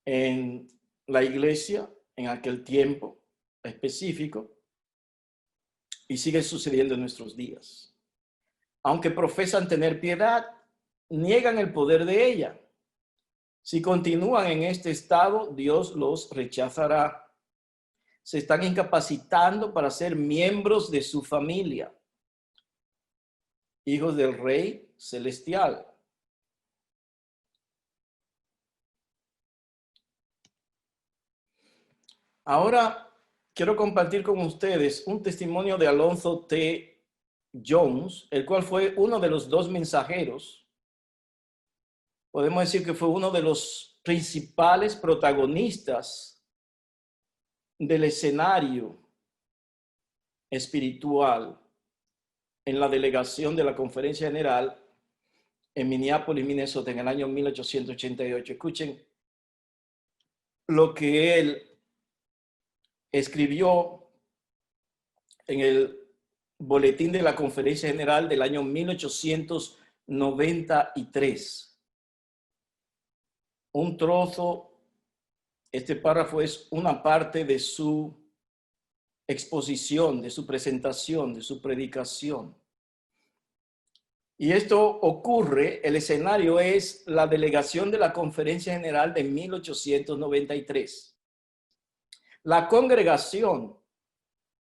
en la iglesia en aquel tiempo específico y sigue sucediendo en nuestros días. Aunque profesan tener piedad, niegan el poder de ella. Si continúan en este estado, Dios los rechazará. Se están incapacitando para ser miembros de su familia, hijos del Rey Celestial. Ahora quiero compartir con ustedes un testimonio de Alonzo T. Jones, el cual fue uno de los dos mensajeros. Podemos decir que fue uno de los principales protagonistas del escenario espiritual en la delegación de la Conferencia General en Minneapolis, Minnesota, en el año 1888. Escuchen lo que él escribió en el Boletín de la Conferencia General del año 1893. Un trozo, este párrafo es una parte de su exposición, de su presentación, de su predicación. Y esto ocurre, el escenario es la delegación de la Conferencia General de 1893. La congregación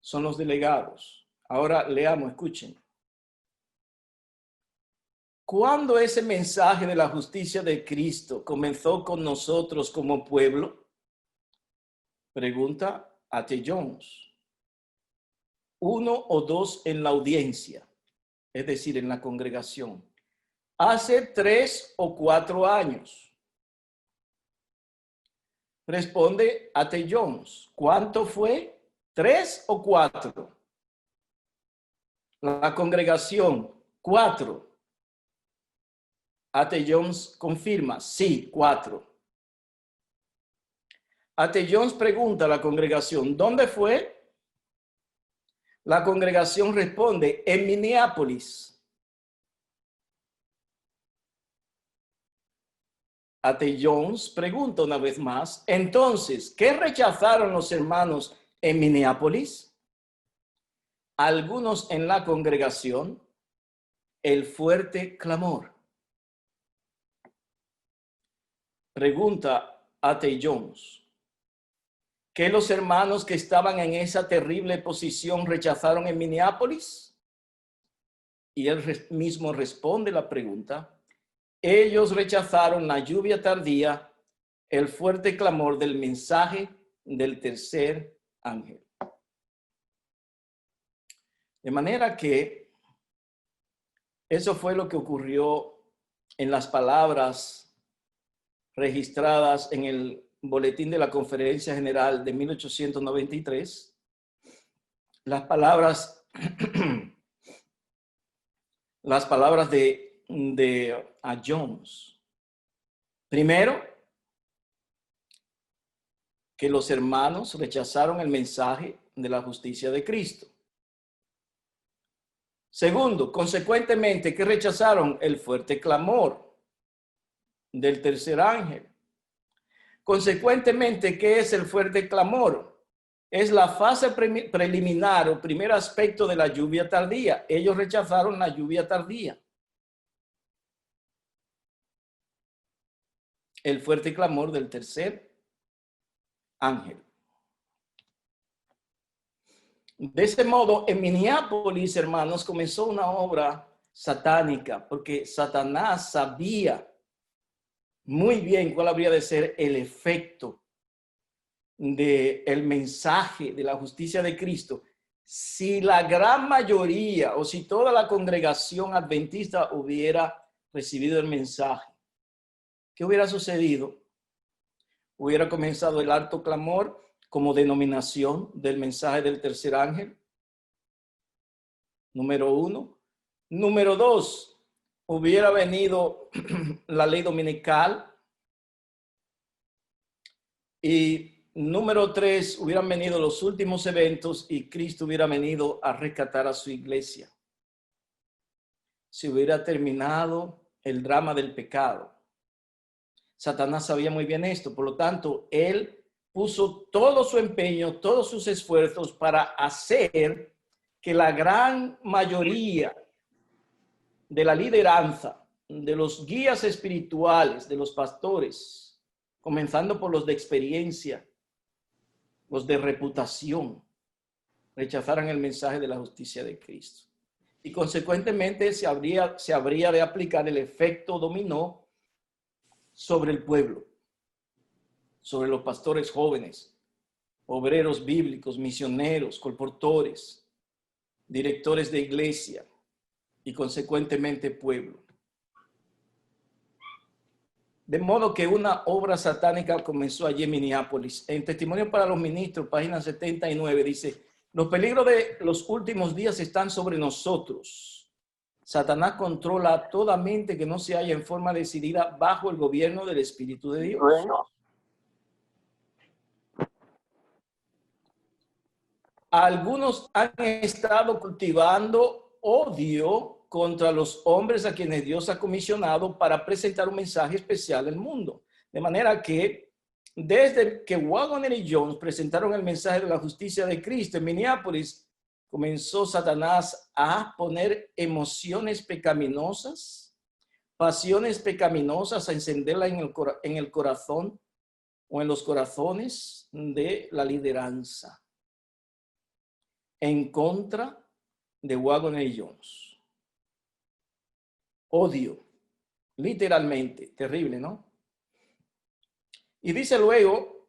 son los delegados. Ahora leamos, escuchen. ¿Cuándo ese mensaje de la justicia de Cristo comenzó con nosotros como pueblo? Pregunta A.T. Jones. 1 o 2 en la audiencia, es decir, en la congregación. Hace 3 o 4 años. Responde A.T. Jones. ¿Cuánto fue? 3 o 4. La congregación, 4. A.T. Jones confirma, sí, 4. A.T. Jones pregunta a la congregación, ¿dónde fue? La congregación responde, en Minneapolis. A.T. Jones pregunta una vez más, entonces, ¿qué rechazaron los hermanos en Minneapolis? Algunos en la congregación, el fuerte clamor. Pregunta A.T. Jones, ¿qué los hermanos que estaban en esa terrible posición rechazaron en Minneapolis? Y él mismo responde la pregunta. Ellos rechazaron la lluvia tardía, el fuerte clamor del mensaje del tercer ángel. De manera que eso fue lo que ocurrió en las palabras registradas en el Boletín de la Conferencia General de 1893. Las palabras de A. Jones. Primero, que los hermanos rechazaron el mensaje de la justicia de Cristo. Segundo, consecuentemente, que rechazaron el fuerte clamor del tercer ángel. Consecuentemente, ¿qué es el fuerte clamor? Es la fase preliminar o primer aspecto de la lluvia tardía. Ellos rechazaron la lluvia tardía. El fuerte clamor del tercer ángel. De ese modo, en Minneapolis, hermanos, comenzó una obra satánica, porque Satanás sabía muy bien cuál habría de ser el efecto del mensaje de la justicia de Cristo si la gran mayoría o si toda la congregación adventista hubiera recibido el mensaje. ¿Qué hubiera sucedido? Hubiera comenzado el alto clamor como denominación del mensaje del tercer ángel. Número 1. Número 2, hubiera venido la ley dominical. Y número 3, hubieran venido los últimos eventos y Cristo hubiera venido a rescatar a su iglesia. Se hubiera terminado el drama del pecado. Satanás sabía muy bien esto, por lo tanto, él puso todo su empeño, todos sus esfuerzos para hacer que la gran mayoría de la lideranza, de los guías espirituales, de los pastores, comenzando por los de experiencia, los de reputación, rechazaran el mensaje de la justicia de Cristo. Y consecuentemente se habría de aplicar el efecto dominó sobre el pueblo, sobre los pastores jóvenes, obreros bíblicos, misioneros, colportores, directores de iglesia y consecuentemente pueblo. De modo que una obra satánica comenzó allí en Minneapolis. En Testimonio para los Ministros, página 79, dice, los peligros de los últimos días están sobre nosotros. Satanás controla toda mente que no se halla en forma decidida bajo el gobierno del Espíritu de Dios. Bueno, Algunos han estado cultivando odio contra los hombres a quienes Dios ha comisionado para presentar un mensaje especial al mundo. De manera que desde que Waggoner y Jones presentaron el mensaje de la justicia de Cristo en Minneapolis, comenzó Satanás a poner emociones pecaminosas, pasiones pecaminosas, a encenderla en el corazón o en los corazones de la lideranza en contra de Waggoner y Jones. Odio, literalmente, terrible, ¿no? Y dice luego,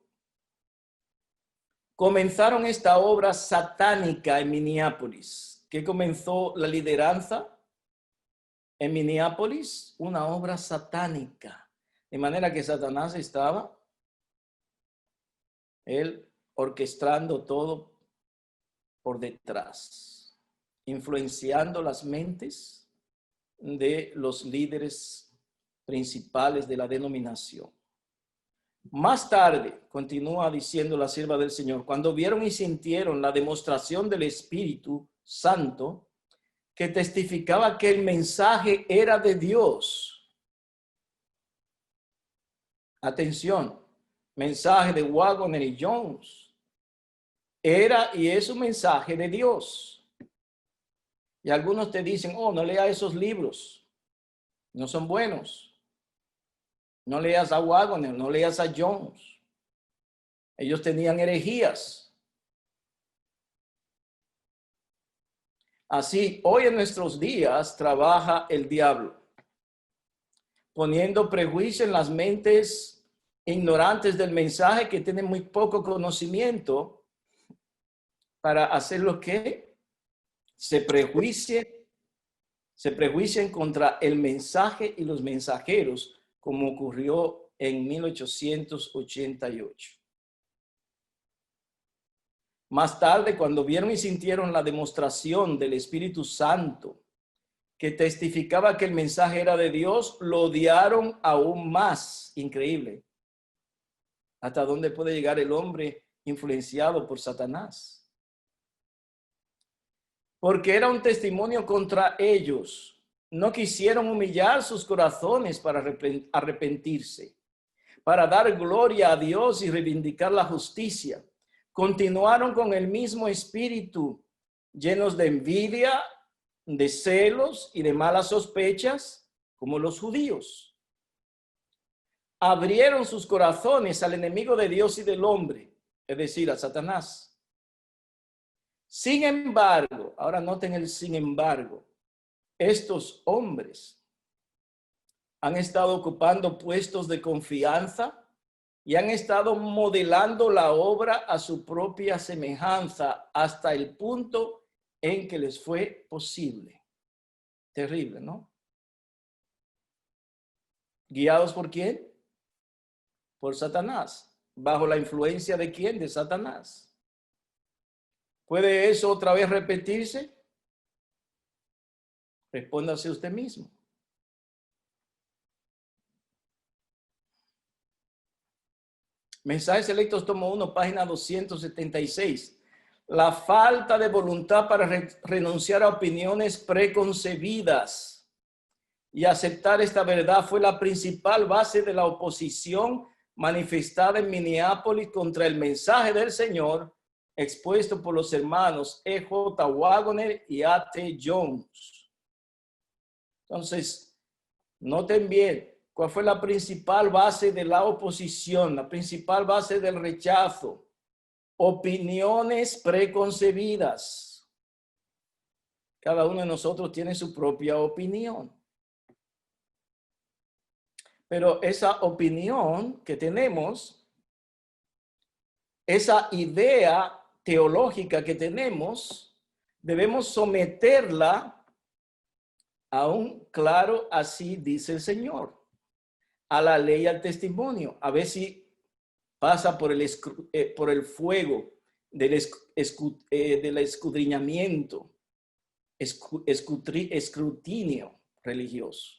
comenzaron esta obra satánica en Minneapolis. ¿Qué comenzó la lideranza en Minneapolis? Una obra satánica. De manera que Satanás estaba, él orquestando todo por detrás, influenciando las mentes de los líderes principales de la denominación. Más tarde, continúa diciendo la sierva del Señor, cuando vieron y sintieron la demostración del Espíritu Santo, que testificaba que el mensaje era de Dios. Atención, mensaje de Waggoner y Jones. Era y es un mensaje de Dios. Y algunos te dicen, oh, no lea esos libros. No son buenos. No leas a Waggoner, no leas a Jones. Ellos tenían herejías. Así, hoy en nuestros días trabaja el diablo, poniendo prejuicio en las mentes ignorantes del mensaje que tienen muy poco conocimiento para hacer lo que se prejuicien contra el mensaje y los mensajeros, como ocurrió en 1888. Más tarde, cuando vieron y sintieron la demostración del Espíritu Santo, que testificaba que el mensaje era de Dios, lo odiaron aún más. Increíble. ¿Hasta dónde puede llegar el hombre influenciado por Satanás? Porque era un testimonio contra ellos. No quisieron humillar sus corazones para arrepentirse, para dar gloria a Dios y reivindicar la justicia. Continuaron con el mismo espíritu, llenos de envidia, de celos y de malas sospechas, como los judíos. Abrieron sus corazones al enemigo de Dios y del hombre, es decir, a Satanás. Sin embargo, ahora noten el sin embargo, estos hombres han estado ocupando puestos de confianza y han estado modelando la obra a su propia semejanza hasta el punto en que les fue posible. Terrible, ¿no? ¿Guiados por quién? Por Satanás. ¿Bajo la influencia de quién? De Satanás. ¿Puede eso otra vez repetirse? Respóndase usted mismo. Mensajes Selectos, tomo 1, página 276. La falta de voluntad para renunciar a opiniones preconcebidas y aceptar esta verdad fue la principal base de la oposición manifestada en Minneapolis contra el mensaje del Señor expuesto por los hermanos E.J. Waggoner y A.T. Jones. Entonces, noten bien, ¿cuál fue la principal base de la oposición? La principal base del rechazo. Opiniones preconcebidas. Cada uno de nosotros tiene su propia opinión. Pero esa opinión que tenemos, esa idea teológica que tenemos, debemos someterla a un claro así dice el Señor, a la ley y al testimonio, a ver si pasa por el fuego del escudriñamiento escrutinio religioso.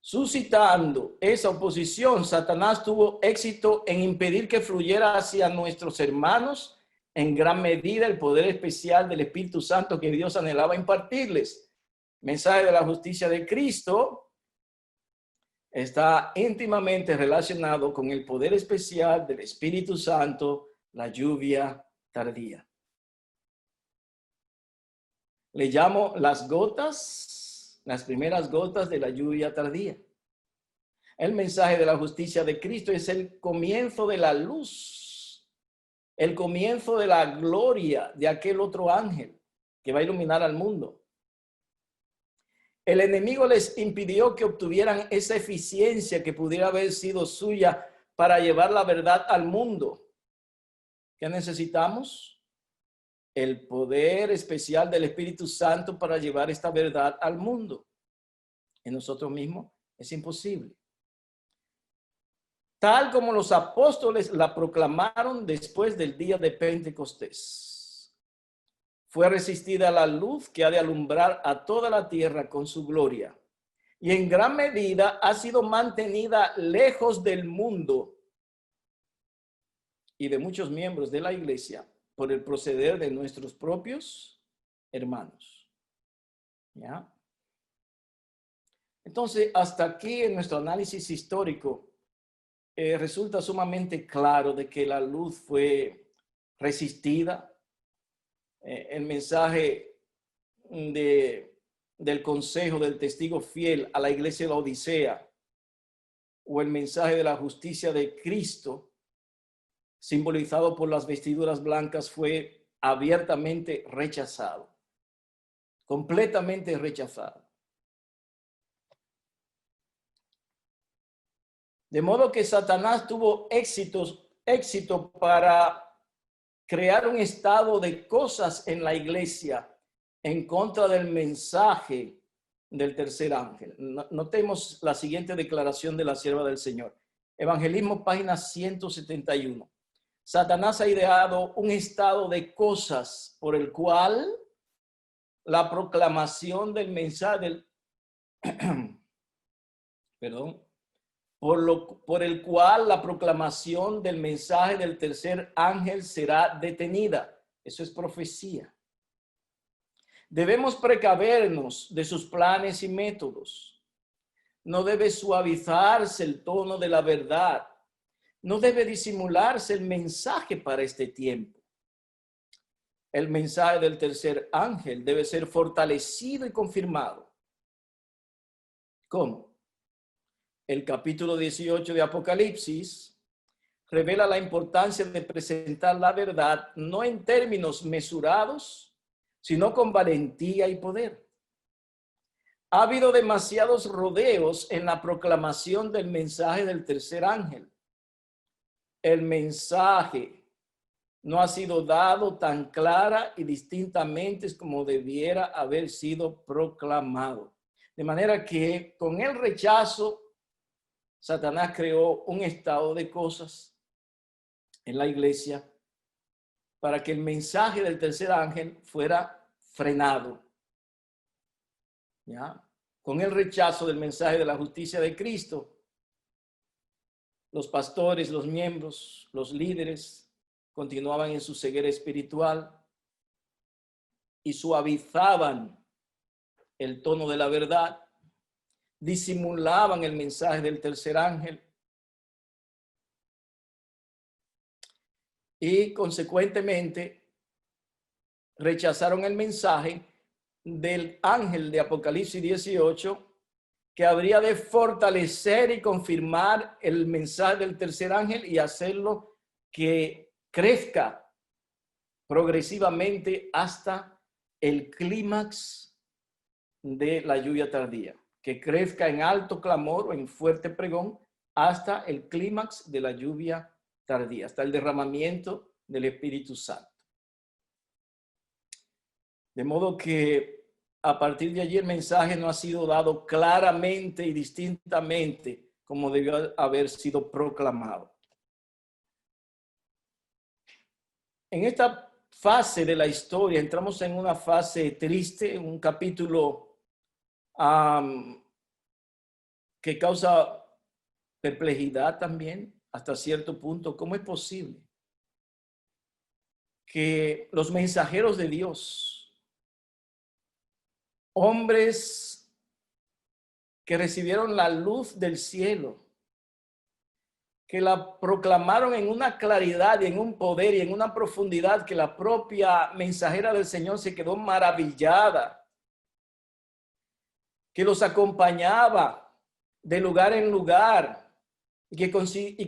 Suscitando esa oposición, Satanás tuvo éxito en impedir que fluyera hacia nuestros hermanos en gran medida el poder especial del Espíritu Santo que Dios anhelaba impartirles. Mensaje de la justicia de Cristo está íntimamente relacionado con el poder especial del Espíritu Santo, la lluvia tardía. Le llamo las gotas, las primeras gotas de la lluvia tardía. El mensaje de la justicia de Cristo es el comienzo de la luz, el comienzo de la gloria de aquel otro ángel que va a iluminar al mundo. El enemigo les impidió que obtuvieran esa eficiencia que pudiera haber sido suya para llevar la verdad al mundo. ¿Qué necesitamos? El poder especial del Espíritu Santo para llevar esta verdad al mundo. En nosotros mismos es imposible. Tal como los apóstoles la proclamaron después del día de Pentecostés. Fue resistida la luz que ha de alumbrar a toda la tierra con su gloria. Y en gran medida ha sido mantenida lejos del mundo y de muchos miembros de la iglesia por el proceder de nuestros propios hermanos. ¿Ya? Entonces, hasta aquí en nuestro análisis histórico, resulta sumamente claro de que la luz fue resistida. El mensaje del consejo del testigo fiel a la iglesia de la Odisea o el mensaje de la justicia de Cristo, simbolizado por las vestiduras blancas, fue abiertamente rechazado, completamente rechazado. De modo que Satanás tuvo éxito para crear un estado de cosas en la iglesia en contra del mensaje del tercer ángel. Notemos la siguiente declaración de la sierva del Señor. Evangelismo, página 171. Satanás ha ideado un estado de cosas por el cual la proclamación del mensaje por el cual la proclamación del mensaje del tercer ángel será detenida. Eso es profecía. Debemos precavernos de sus planes y métodos. No debe suavizarse el tono de la verdad. No debe disimularse el mensaje para este tiempo. El mensaje del tercer ángel debe ser fortalecido y confirmado. ¿Cómo? El capítulo 18 de Apocalipsis revela la importancia de presentar la verdad no en términos mesurados, sino con valentía y poder. Ha habido demasiados rodeos en la proclamación del mensaje del tercer ángel. El mensaje no ha sido dado tan clara y distintamente como debiera haber sido proclamado. De manera que con el rechazo, Satanás creó un estado de cosas en la iglesia para que el mensaje del tercer ángel fuera frenado. ¿Ya? Con el rechazo del mensaje de la justicia de Cristo, los pastores, los miembros, los líderes continuaban en su ceguera espiritual y suavizaban el tono de la verdad, disimulaban el mensaje del tercer ángel y consecuentemente rechazaron el mensaje del ángel de Apocalipsis 18 que habría de fortalecer y confirmar el mensaje del tercer ángel y hacerlo que crezca progresivamente hasta el clímax de la lluvia tardía, que crezca en alto clamor o en fuerte pregón hasta el clímax de la lluvia tardía, hasta el derramamiento del Espíritu Santo. De modo que a partir de allí el mensaje no ha sido dado claramente y distintamente como debió haber sido proclamado. en esta fase de la historia entramos en una fase triste, un capítulo que causa perplejidad también hasta cierto punto. ¿Cómo es posible que los mensajeros de Dios, hombres que recibieron la luz del cielo, que la proclamaron en una claridad y en un poder y en una profundidad que la propia mensajera del Señor se quedó maravillada, que los acompañaba de lugar en lugar y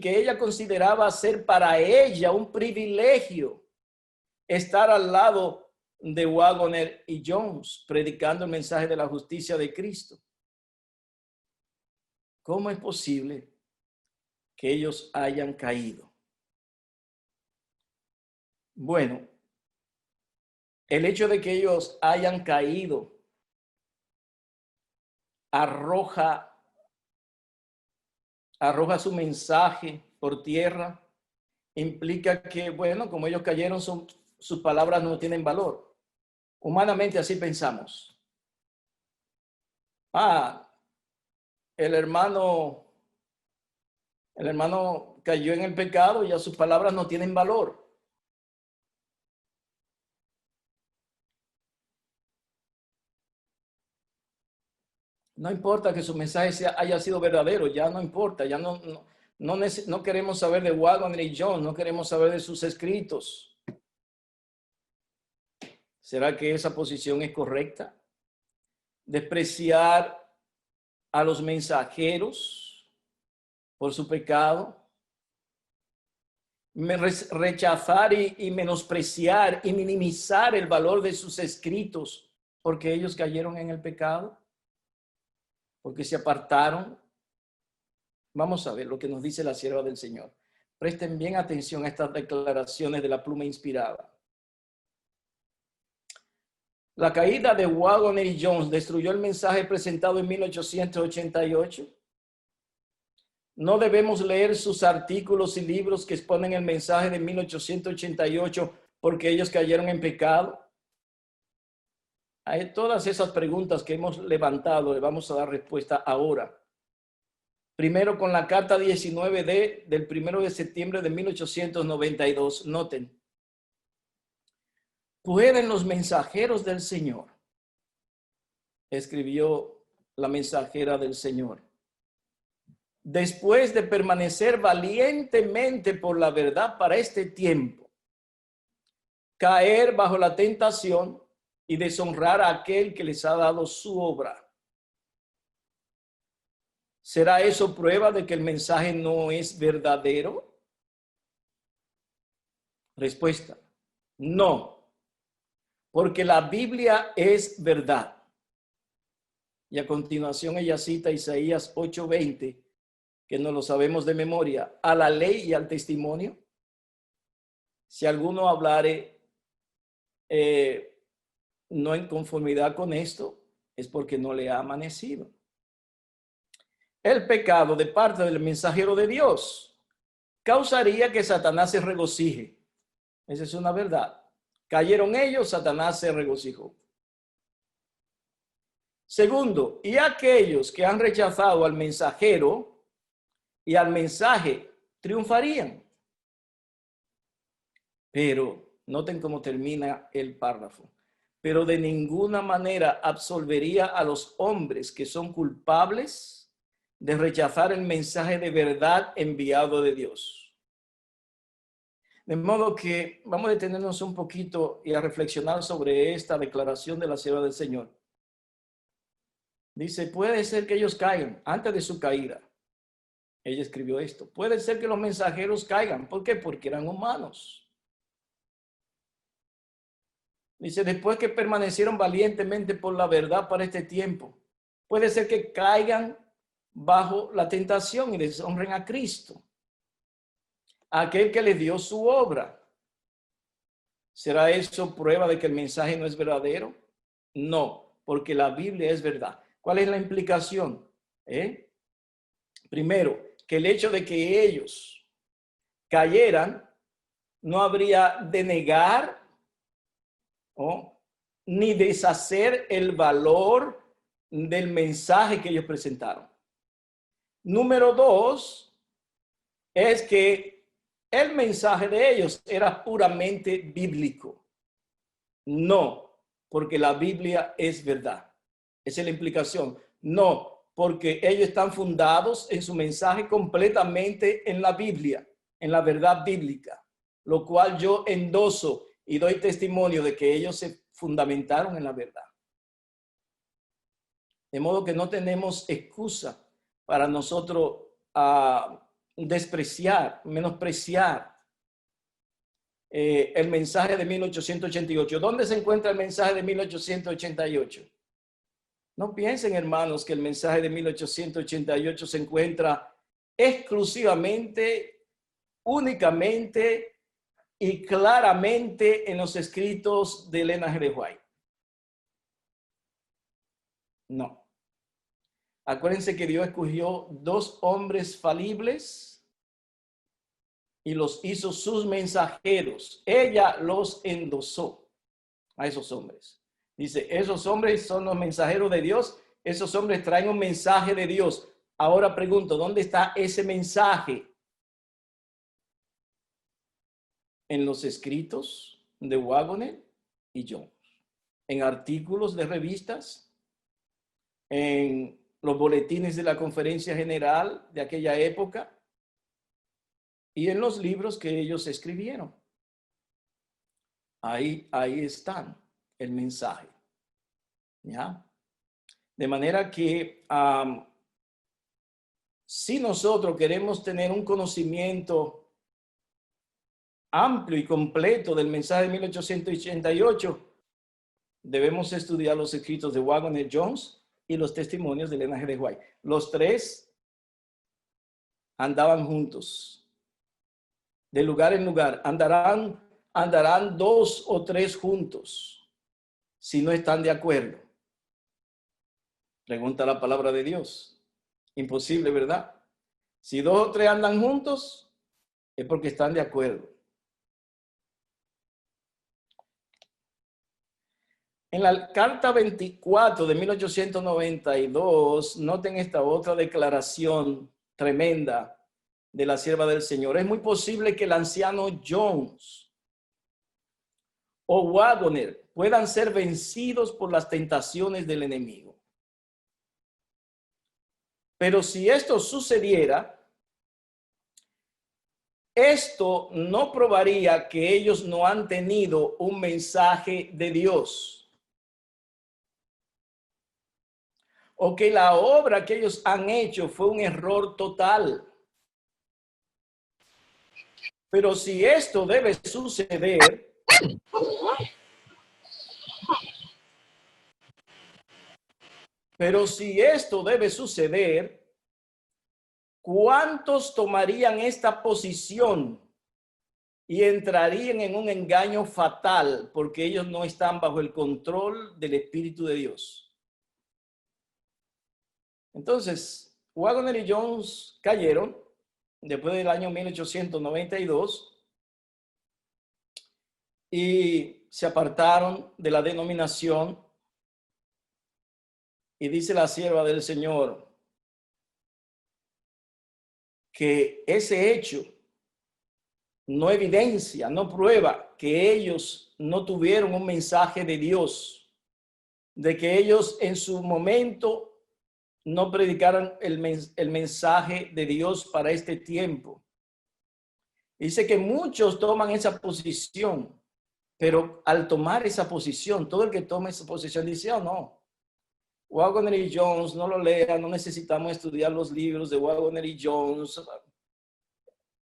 que ella consideraba ser para ella un privilegio estar al lado de Waggoner y Jones predicando el mensaje de la justicia de Cristo? ¿Cómo es posible que ellos hayan caído? Bueno, el hecho de que ellos hayan caído arroja su mensaje por tierra, implica que, bueno, como ellos cayeron, sus palabras no tienen valor. Humanamente así pensamos. El hermano cayó en el pecado y ya sus palabras no tienen valor. No importa que su mensaje haya sido verdadero, ya no importa, ya no queremos saber de Waggoner y Jones, no queremos saber de sus escritos. ¿Será que esa posición es correcta? Despreciar a los mensajeros por su pecado, rechazar y menospreciar y minimizar el valor de sus escritos porque ellos cayeron en el pecado, porque se apartaron. Vamos a ver lo que nos dice la sierva del Señor. Presten bien atención a estas declaraciones de la pluma inspirada. La caída de Waggoner y Jones destruyó el mensaje presentado en 1888. No debemos leer sus artículos y libros que exponen el mensaje de 1888 porque ellos cayeron en pecado. A todas esas preguntas que hemos levantado le vamos a dar respuesta ahora. Primero con la carta 19D del 1 de septiembre de 1892. Noten. ¿Pueden los mensajeros del Señor? Escribió la mensajera del Señor. Después de permanecer valientemente por la verdad para este tiempo, caer bajo la tentación y deshonrar a aquel que les ha dado su obra. ¿Será eso prueba de que el mensaje no es verdadero? Respuesta: no, porque la Biblia es verdad. Y a continuación ella cita Isaías 8:20, que no lo sabemos de memoria: a la ley y al testimonio, si alguno hablare no en conformidad con esto, es porque no le ha amanecido. El pecado de parte del mensajero de Dios causaría que Satanás se regocije. Esa es una verdad. Cayeron ellos, Satanás se regocijó. Segundo, y aquellos que han rechazado al mensajero y al mensaje triunfarían. Pero noten cómo termina el párrafo. Pero de ninguna manera absolvería a los hombres que son culpables de rechazar el mensaje de verdad enviado de Dios. De modo que vamos a detenernos un poquito y a reflexionar sobre esta declaración de la sierva del Señor. Dice, puede ser que ellos caigan antes de su caída. Ella escribió esto. Puede ser que los mensajeros caigan. ¿Por qué? Porque eran humanos. Dice, después que permanecieron valientemente por la verdad para este tiempo, puede ser que caigan bajo la tentación y deshonren a Cristo, aquel que les dio su obra. ¿Será eso prueba de que el mensaje no es verdadero? No, porque la Biblia es verdad. ¿Cuál es la implicación? Primero, que el hecho de que ellos cayeran no habría de negar ni deshacer el valor del mensaje que ellos presentaron. Número 2 es que el mensaje de ellos era puramente bíblico. No, porque la Biblia es verdad. Esa es la implicación. No, porque ellos están fundados en su mensaje completamente en la Biblia, en la verdad bíblica, lo cual yo endoso y doy testimonio de que ellos se fundamentaron en la verdad. De modo que no tenemos excusa para nosotros despreciar, menospreciar el mensaje de 1888. ¿Dónde se encuentra el mensaje de 1888? No piensen, hermanos, que el mensaje de 1888 se encuentra exclusivamente, únicamente y claramente en los escritos de Elena G. de White. No. Acuérdense que Dios escogió 2 hombres falibles y los hizo sus mensajeros. Ella los endosó a esos hombres. Dice, esos hombres son los mensajeros de Dios. Esos hombres traen un mensaje de Dios. Ahora pregunto, ¿dónde está ese mensaje? En los escritos de Waggoner y Jones, en artículos de revistas, en los boletines de la Conferencia General de aquella época y en los libros que ellos escribieron. Ahí están el mensaje. ¿Ya? De manera que si nosotros queremos tener un conocimiento amplio y completo del mensaje de 1888, debemos estudiar los escritos de Waggoner, Jones y los testimonios de Elena G. de White. Los 3 andaban juntos, de lugar en lugar. Andarán 2 o 3 juntos, si no están de acuerdo. Pregunta la palabra de Dios. Imposible, ¿verdad? Si 2 o 3 andan juntos, es porque están de acuerdo. En la carta 24 de 1892, noten esta otra declaración tremenda de la sierva del Señor. Es muy posible que el anciano Jones o Waggoner puedan ser vencidos por las tentaciones del enemigo. Pero si esto sucediera, esto no probaría que ellos no han tenido un mensaje de Dios, o que la obra que ellos han hecho fue un error total. Pero si esto debe suceder, ¿cuántos tomarían esta posición y entrarían en un engaño fatal porque ellos no están bajo el control del Espíritu de Dios? Entonces, Waggoner y Jones cayeron después del año 1892 y se apartaron de la denominación. Y dice la sierva del Señor que ese hecho no evidencia, no prueba que ellos no tuvieron un mensaje de Dios, de que ellos en su momento no predicaron el mensaje de Dios para este tiempo. Dice que muchos toman esa posición, pero al tomar esa posición, todo el que toma esa posición dice, oh no, Waggoner y Jones, no lo lean, no necesitamos estudiar los libros de Waggoner y Jones.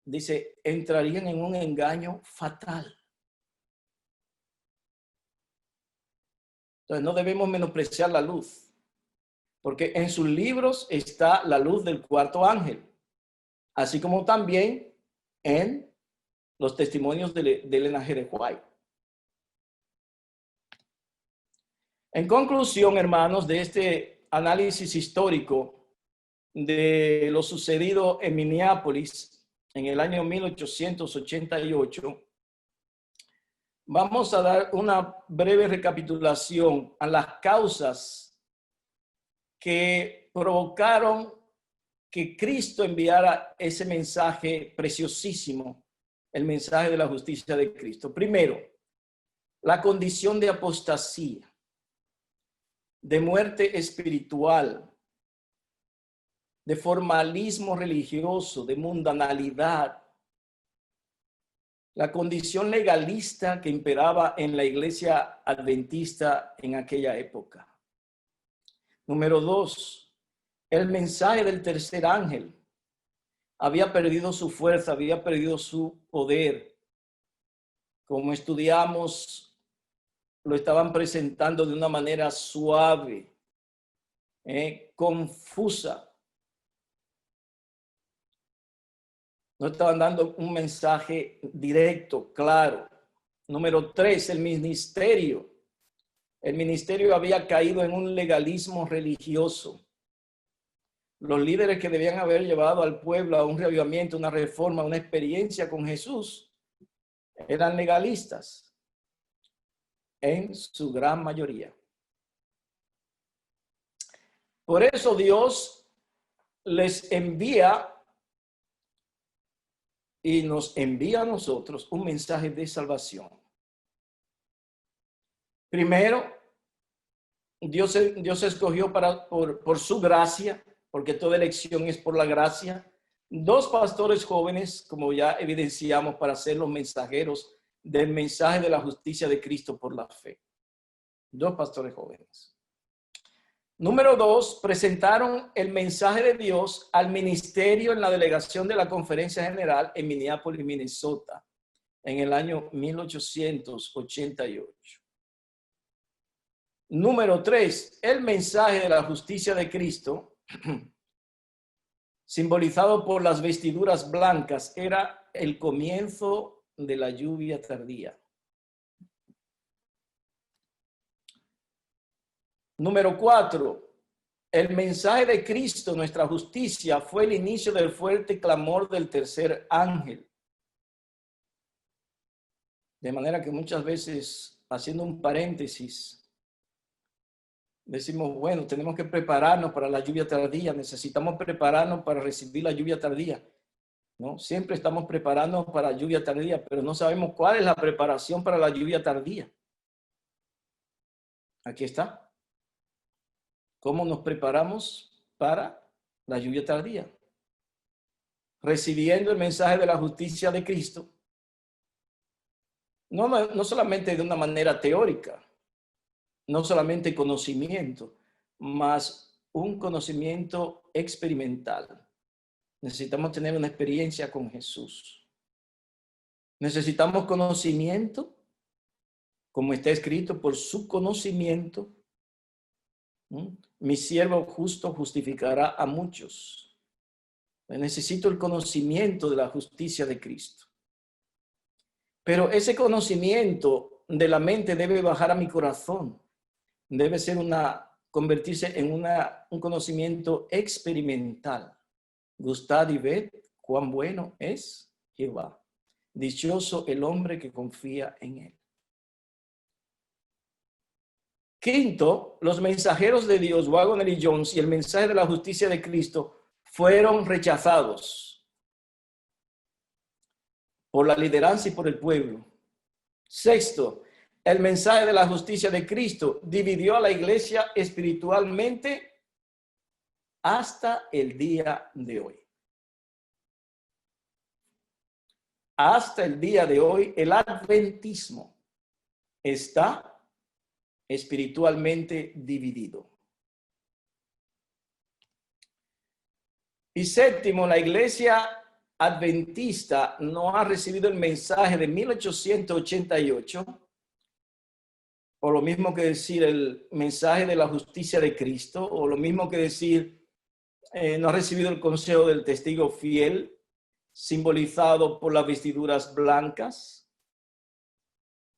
Dice, entrarían en un engaño fatal. Entonces no debemos menospreciar la luz, porque en sus libros está la luz del cuarto ángel, así como también en los testimonios de Elena G. de White. En conclusión, hermanos, de este análisis histórico de lo sucedido en Minneapolis en el año 1888, Vamos a dar una breve recapitulación a las causas que provocaron que Cristo enviara ese mensaje preciosísimo, el mensaje de la justicia de Cristo. Primero, la condición de apostasía, de muerte espiritual, de formalismo religioso, de mundanalidad, la condición legalista que imperaba en la iglesia adventista en aquella época. Número 2, el mensaje del tercer ángel había perdido su fuerza, había perdido su poder. Como estudiamos, lo estaban presentando de una manera suave, confusa. No estaban dando un mensaje directo, claro. Número 3, el ministerio. El ministerio había caído en un legalismo religioso. Los líderes que debían haber llevado al pueblo a un reavivamiento, una reforma, una experiencia con Jesús, eran legalistas en su gran mayoría. Por eso Dios les envía y nos envía a nosotros un mensaje de salvación. Primero, Dios escogió por su gracia, porque toda elección es por la gracia, 2 pastores jóvenes, como ya evidenciamos, para ser los mensajeros del mensaje de la justicia de Cristo por la fe. 2 pastores jóvenes. Número 2, presentaron el mensaje de Dios al ministerio en la delegación de la Conferencia General en Minneapolis, Minnesota, en el año 1888. Número 3, el mensaje de la justicia de Cristo, simbolizado por las vestiduras blancas, era el comienzo de la lluvia tardía. Número 4, el mensaje de Cristo, nuestra justicia, fue el inicio del fuerte clamor del tercer ángel. De manera que muchas veces, haciendo un paréntesis, decimos, bueno, tenemos que prepararnos para la lluvia tardía, necesitamos prepararnos para recibir la lluvia tardía, ¿no? Siempre estamos preparándonos para la lluvia tardía, pero no sabemos cuál es la preparación para la lluvia tardía. Aquí está. ¿Cómo nos preparamos para la lluvia tardía? Recibiendo el mensaje de la justicia de Cristo, no solamente de una manera teórica, no solamente conocimiento, más un conocimiento experimental. Necesitamos tener una experiencia con Jesús. Necesitamos conocimiento, como está escrito, por su conocimiento. Mi siervo justo justificará a muchos. Necesito el conocimiento de la justicia de Cristo. Pero ese conocimiento de la mente debe bajar a mi corazón. Debe ser convertirse en un conocimiento experimental. Gustad y ved cuán bueno es Jehová. Dichoso el hombre que confía en él. Quinto, los mensajeros de Dios, Waggoner y Jones, y el mensaje de la justicia de Cristo fueron rechazados por la lideranza y por el pueblo. Sexto, el mensaje de la justicia de Cristo dividió a la iglesia espiritualmente hasta el día de hoy. Hasta el día de hoy, el adventismo está espiritualmente dividido. Y séptimo, la iglesia adventista no ha recibido el mensaje de 1888, o lo mismo que decir el mensaje de la justicia de Cristo, o lo mismo que decir no ha recibido el consejo del testigo fiel, simbolizado por las vestiduras blancas,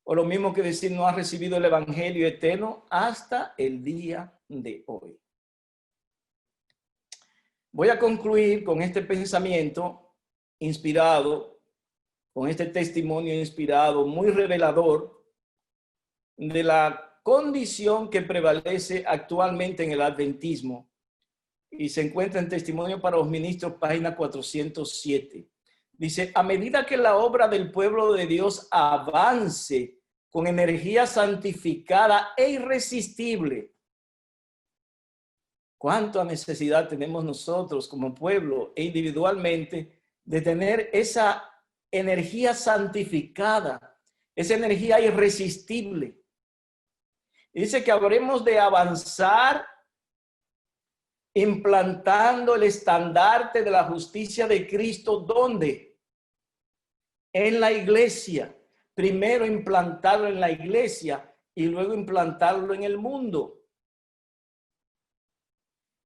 o lo mismo que decir no ha recibido el evangelio eterno hasta el día de hoy. Voy a concluir con este pensamiento inspirado, con este testimonio inspirado, muy revelador de la condición que prevalece actualmente en el adventismo y se encuentra en Testimonio para los Ministros, página 407. Dice, a medida que la obra del pueblo de Dios avance con energía santificada e irresistible, ¿cuánta necesidad tenemos nosotros como pueblo e individualmente de tener esa energía santificada, esa energía irresistible? Dice que habremos de avanzar implantando el estandarte de la justicia de Cristo. ¿Dónde? En la iglesia. Primero implantarlo en la iglesia y luego implantarlo en el mundo.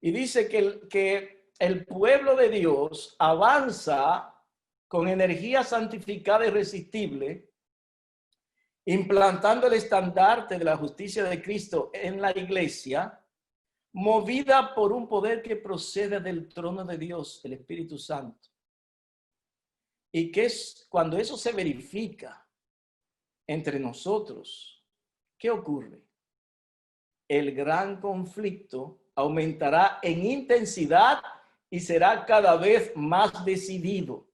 Y dice que el pueblo de Dios avanza con energía santificada e irresistible, implantando el estandarte de la justicia de Cristo en la iglesia, movida por un poder que procede del trono de Dios, el Espíritu Santo. Y que es cuando eso se verifica entre nosotros, ¿qué ocurre? El gran conflicto aumentará en intensidad y será cada vez más decidido.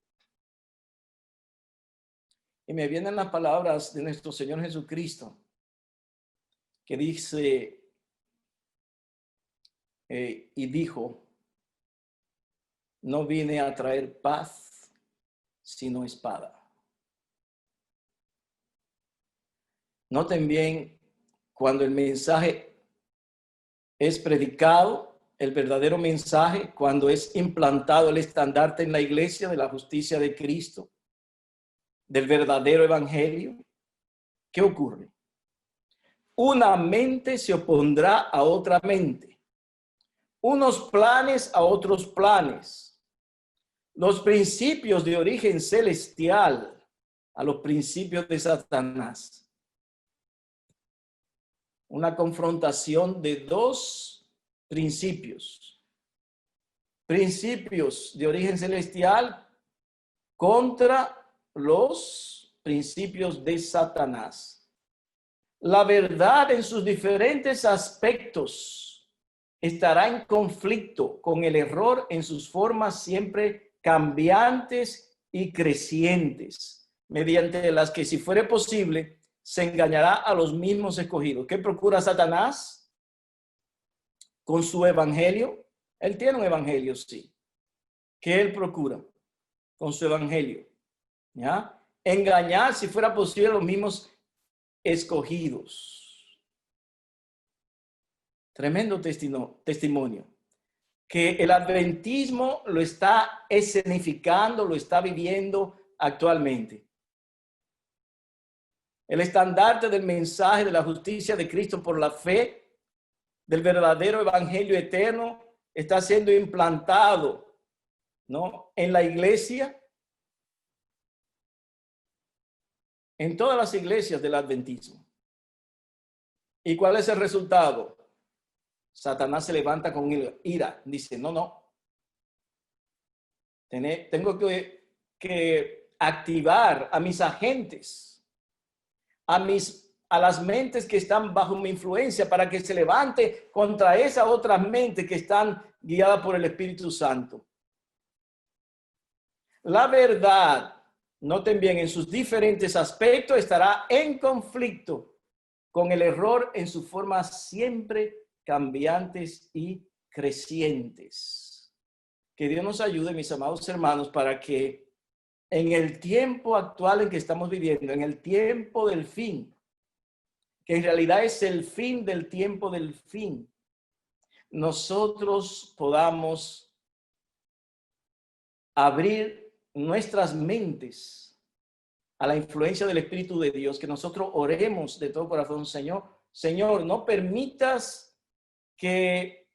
Y me vienen las palabras de nuestro Señor Jesucristo, que dice y dijo, no vine a traer paz, sino espada. Noten bien, cuando el mensaje es predicado, el verdadero mensaje, cuando es implantado el estandarte en la iglesia de la justicia de Cristo, del verdadero evangelio, ¿qué ocurre? Una mente se opondrá a otra mente, unos planes a otros planes, los principios de origen celestial a los principios de Satanás. Una confrontación de dos principios. Principios de origen celestial contra los principios de Satanás. La verdad en sus diferentes aspectos estará en conflicto con el error en sus formas siempre cambiantes y crecientes, mediante las que, si fuere posible, se engañará a los mismos escogidos. ¿Qué procura Satanás con su evangelio? Él tiene un evangelio, sí. ¿Qué él procura con su evangelio? ¿Ya? Engañar, si fuera posible, a los mismos escogidos. Tremendo testimonio. Que el adventismo lo está escenificando, lo está viviendo actualmente. El estandarte del mensaje de la justicia de Cristo por la fe del verdadero evangelio eterno está siendo implantado, ¿no?, en la iglesia, en todas las iglesias del adventismo. ¿Y cuál es el resultado? Satanás se levanta con ira. Dice, no. Tengo que activar a mis agentes, a las mentes que están bajo mi influencia, para que se levante contra esas otras mentes que están guiadas por el Espíritu Santo. La verdad, noten bien, en sus diferentes aspectos estará en conflicto con el error en sus formas siempre cambiantes y crecientes. Que Dios nos ayude, mis amados hermanos, para que en el tiempo actual en que estamos viviendo, en el tiempo del fin, que en realidad es el fin del tiempo del fin, nosotros podamos abrir nuestras mentes a la influencia del Espíritu de Dios, que nosotros oremos de todo corazón, Señor, no permitas que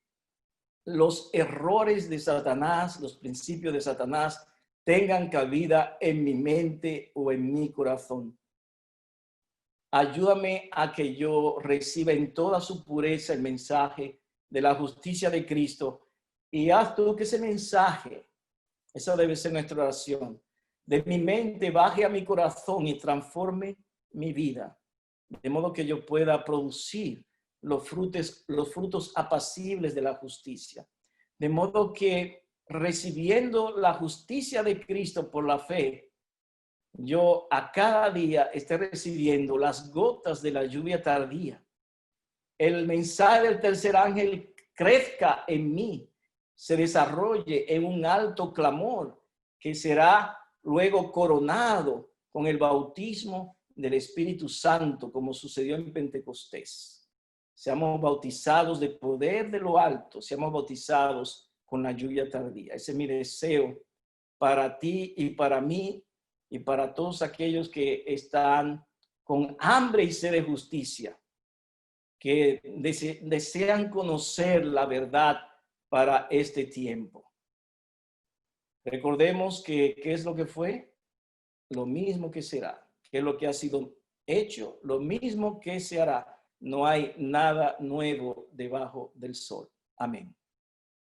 los errores de Satanás, los principios de Satanás, tengan cabida en mi mente o en mi corazón. Ayúdame a que yo reciba en toda su pureza el mensaje de la justicia de Cristo, y haz tú que ese mensaje, esa debe ser nuestra oración, de mi mente baje a mi corazón y transforme mi vida. de modo que yo pueda producir los frutos apacibles de la justicia. De modo que recibiendo la justicia de Cristo por la fe, yo a cada día esté recibiendo las gotas de la lluvia tardía. El mensaje del tercer ángel crezca en mí, se desarrolle en un alto clamor que será luego coronado con el bautismo del Espíritu Santo, como sucedió en Pentecostés. Seamos bautizados de poder de lo alto, seamos bautizados con la lluvia tardía. Ese es mi deseo para ti y para mí y para todos aquellos que están con hambre y sed de justicia, que desean conocer la verdad para este tiempo. Recordemos que ¿qué es lo que fue? Lo mismo que será. ¿Qué es lo que ha sido hecho? Lo mismo que se hará. No hay nada nuevo debajo del sol. Amén.